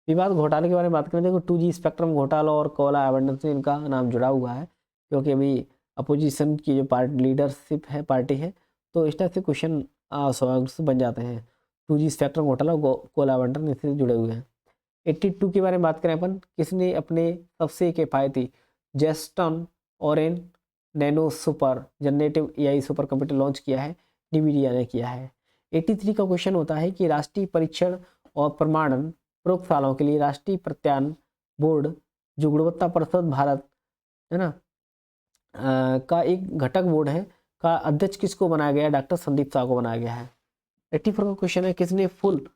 विवाद घोटाले के बारे में बात करें, देखो 2G स्पेक्ट्रम घोटाला और कोयला आवंटन से इनका नाम जुड़ा हुआ है, क्योंकि अभी अपोजिशन की जो लीडरशिप है, पार्टी है, तो इस टाइप से क्वेश्चन स्वाभाविक से बन जाते हैं। 2G स्पेक्ट्रम घोटाला कोयला आवंटन इससे जुड़े हुए हैं। 82 के बारे में बात करें अपन, किसने अपने सबसे किफ़ायती Jetson Orin nano super generative AI supercomputer launch किया है? NVIDIA ने किया है। 83 का क्वेश्चन होता है कि राष्ट्रीय परीक्षण और प्रमाणन प्रयोगशालाओं के लिए राष्ट्रीय प्रत्यान बोर्ड, जो गुणवत्ता परिषद भारत है ना का एक घटक बोर्ड है, का अध्यक्ष किसको बनाया गया है? डॉक्टर संदीप शाह को बनाया गया है। 84 का क्वेश्चन है, किसने फुल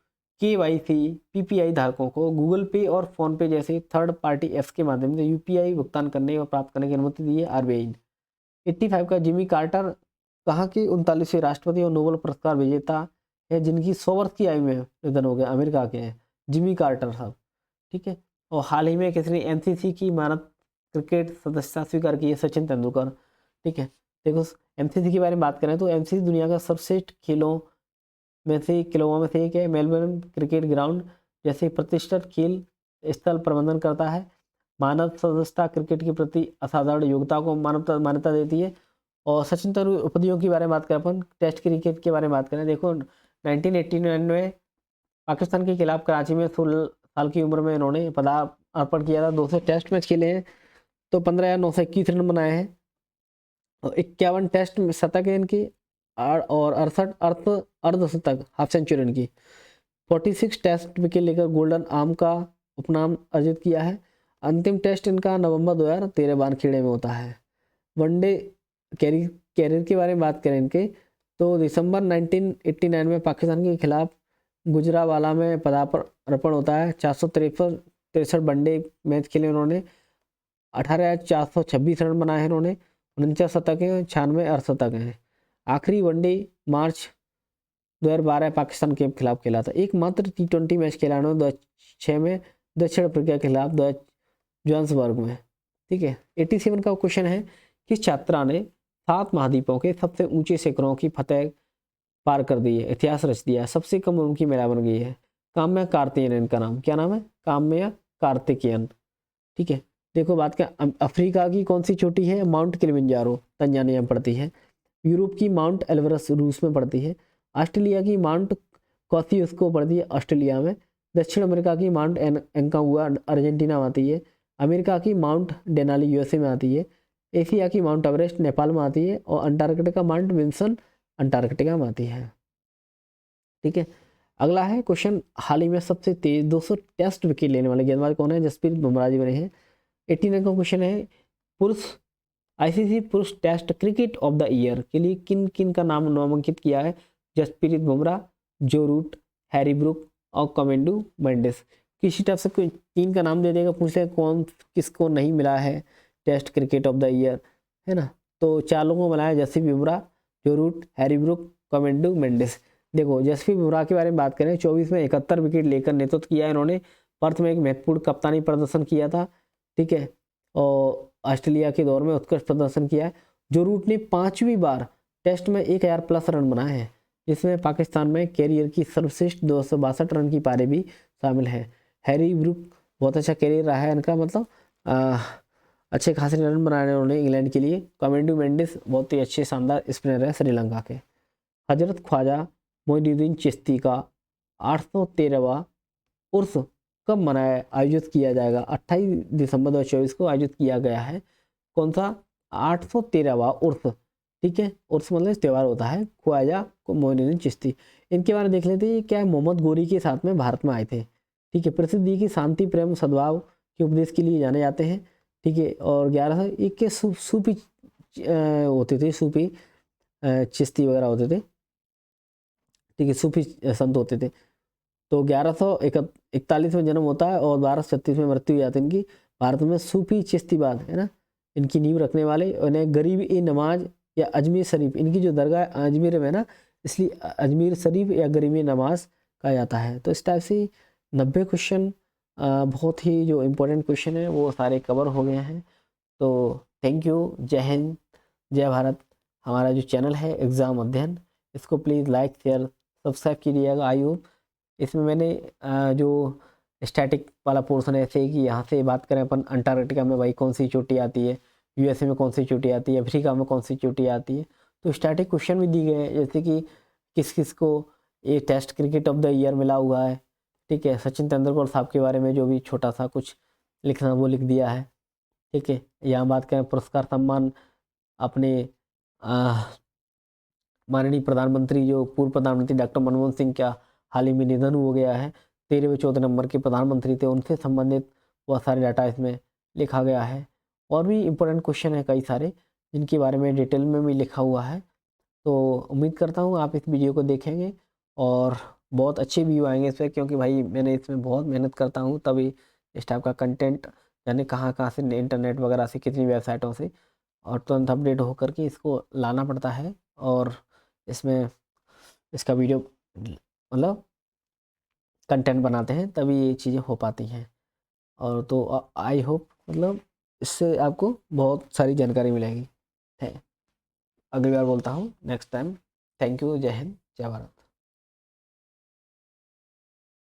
KYC PPI धारकों को गूगल पे और फोन पे जैसे थर्ड पार्टी ऐप्स के माध्यम से UPI भुगतान करने और प्राप्त करने की अनुमति दी है? RBI ने। 85 का, जिमी कार्टर कहाँ के 39वें राष्ट्रपति और नोबेल पुरस्कार विजेता है जिनकी 100 वर्ष की आयु में निधन हो गया? अमेरिका के हैं जिमी कार्टर साहब, ठीक है। और हाल ही में किसने MCC की मानद क्रिकेट सदस्यता स्वीकार की है? सचिन तेंदुलकर, ठीक है। देखो MCC के बारे में बात करें तो MCC दुनिया का सर्वश्रेष्ठ खिलौनों में से एक है। मेलबर्न क्रिकेट ग्राउंड जैसे प्रतिष्ठित खेल स्थल प्रबंधन करता है। मानव सदस्यता क्रिकेट के प्रति असाधारण योग्यता को मान्यता देती है। और सचिन तेंदुलकर उपलब्धियों की बारे में बात करें अपन, टेस्ट क्रिकेट के बारे में बात करें, देखो 1989 में पाकिस्तान के खिलाफ कराची में 16 साल की उम्र में इन्होंने पदार्पण किया था। 200 टेस्ट मैच खेले हैं, तो 15,921 रन बनाए हैं, और 51 टेस्ट शतक है इनकी, और 68 अर्धशतक हाफ सेंचुरी इनकी। 46 टेस्ट विकेट लेकर गोल्डन आर्म का उपनाम अर्जित किया है। अंतिम टेस्ट इनका नवंबर 2013 वानखेड़े में होता है। वनडे कैरियर के बारे में बात करें इनके, तो दिसंबर 1989 में पाकिस्तान के खिलाफ गुजरावाला में पदार्पण होता है। 463 वनडे मैच खेले उन्होंने, 18,426 रन बनाए हैं इन्होंने, 49 शतक हैं, 96 अर्धशतक हैं। आखिरी वनडे मार्च 2012 पाकिस्तान के खिलाफ खेला था। एकमात्र T20 मैच खेला उन्होंने 2006 में दक्षिण अफ्रीका के खिलाफ जोहान्सबर्ग में, ठीक है। 87 का क्वेश्चन है, किस छात्रा ने 7 महाद्वीपों के सबसे ऊंचे शिखरों की फतेह पार कर दी है, इतिहास रच दिया है? सबसे कम उम्र की महिला बन गई है। काम्या कार्तिकेयन इनका नाम, क्या नाम है? काम्या कार्तिकेयन, ठीक है। देखो बात क्या, अफ्रीका की कौन सी चोटी है? माउंट किलिमंजारो तंजानिया में पड़ती है। यूरोप की माउंट एल्बरस रूस में पड़ती है। ऑस्ट्रेलिया की माउंट कॉसियुस्को पड़ती है ऑस्ट्रेलिया में। दक्षिण अमेरिका की माउंट एंकागुआ अर्जेंटीना में आती है। अमेरिका की माउंट डेनाली USA में आती है। एशिया की माउंट एवरेस्ट नेपाल में आती है। और अंटार्कटिका माउंट विल्सन अंटार्कटिका में आती है, ठीक है। अगला है क्वेश्चन, हाल ही में सबसे तेज 200 टेस्ट विकेट लेने वाले गेंदबाज कौन है? जसप्रीत बुमराह जी बने हैं। 89 का क्वेश्चन है, पुरुष ICC पुरुष test cricket of the year के लिए किन किन का नाम नामांकित किया है? जसप्रीत बुमराह, जो रूट, हैरी ब्रूक और कमेंडू मेंडिस। किसी टाइप से कोई 3 का नाम दे देगा, पूछ ले कौन किसको नहीं मिला है test cricket of the year, है ना? तो 4 लोगों को मिला है, जसप्रीत बुमराह, जो रूट, हैरी ब्रूक, कमेंडू मेंडिस। देखो जसप्रीत बुमराह के बारे में बात करें, 24 में 71 विकेट लेकर नेतृत्व किया इन्होंने। पर्थ में एक महत्वपूर्ण कप्तानी प्रदर्शन किया था, ठीक है। और ऑस्ट्रेलिया के दौर में उत्कृष्ट प्रदर्शन किया है। जो रूट ने 5वीं बार टेस्ट में 1000+ रन बनाए हैं, जिसमें पाकिस्तान में कैरियर की सर्वश्रेष्ठ 262 रन की पारी भी शामिल है। हैरी ब्रूक बहुत अच्छा कैरियर रहा है इनका, मतलब अच्छे खासे रन बनाए उन्होंने इंग्लैंड के लिए। कमेंडू मेंडिस बहुत ही अच्छे शानदार स्पिनर है श्रीलंका के। हजरत ख्वाजा मोइनुद्दीन चिश्ती का 813वां उर्स कब मनाया आयोजित किया जाएगा? 28 दिसंबर 2024 को आयोजित किया गया है। कौन सा? 813वां उर्स, ठीक है। उर्स मतलब त्यौहार होता है। ख्वाजा मोइनुद्दीन चिश्ती, इनके बारे में देख लेते हैं। क्या मोहम्मद गोरी के साथ में भारत में आए थे, ठीक है। प्रसिद्धि की शांति प्रेम सद्भाव के उपदेश के लिए जाने जाते हैं, ठीक है। और 1101 के सूफी होते थे, सूफी चिश्ती वगैरह होते थे, ठीक है, सूफी संत होते थे। तो 1141 में जन्म होता है और 1236 में मृत्यु हो जाती है इनकी। भारत में सूफी चिश्तीवाद, है ना, इनकी नींव रखने वाले। उन्हें गरीब ए नमाज या अजमेर शरीफ, इनकी जो दरगाह अजमेर में ना, इसलिए अजमेर शरीफ या गरीब ए नमाज कहा जाता है। तो इस टाइप से 90 क्वेश्चन, बहुत ही जो इम्पोर्टेंट क्वेश्चन है वो सारे कवर हो गए हैं। तो थैंक यू, जय हिंद, जय भारत। हमारा जो चैनल है एग्ज़ाम अध्ययन, इसको प्लीज़ लाइक शेयर सब्सक्राइब कीजिएगा। आई होप इसमें मैंने जो स्टैटिक वाला पोर्शन ऐसे है कि यहाँ से बात करें अपन अंटार्कटिका में भाई कौन सी चोटी आती है, यूएसए में कौन सी चोटी आती है, अफ्रीका में कौन सी चोटी आती है। तो स्टैटिक क्वेश्चन भी दिए गए हैं, जैसे कि किस किस को ये test cricket of the year मिला हुआ है, ठीक है। सचिन तेंदुलकर साहब के बारे में जो भी छोटा सा कुछ लिखना वो लिख दिया है, ठीक है। यहाँ बात करें पुरस्कार सम्मान, अपने माननीय प्रधानमंत्री जो पूर्व प्रधानमंत्री डॉक्टर मनमोहन सिंह का हाल ही में निधन हो गया है, 13वें 14 नंबर के प्रधानमंत्री थे, उनसे संबंधित बहुत सारे डाटा इसमें लिखा गया है। और भी इम्पोर्टेंट क्वेश्चन है कई सारे जिनके बारे में डिटेल में भी लिखा हुआ है। तो उम्मीद करता हूँ आप इस वीडियो को देखेंगे और बहुत अच्छे व्यू आएंगे इस पर, क्योंकि भाई मैंने इसमें बहुत मेहनत करता हूँ तभी इस टाइप का कंटेंट, यानी कहाँ कहाँ से इंटरनेट वगैरह से कितनी वेबसाइटों से, और तुरंत अपडेट होकर के इसको लाना पड़ता है और इसमें इसका वीडियो मतलब कंटेंट बनाते हैं तभी ये चीज़ें हो पाती हैं। और तो आई होप मतलब इससे आपको बहुत सारी जानकारी मिलेगी है। अगली बार बोलता हूँ नेक्स्ट टाइम। Thank you. जय हिंद, जय भारत।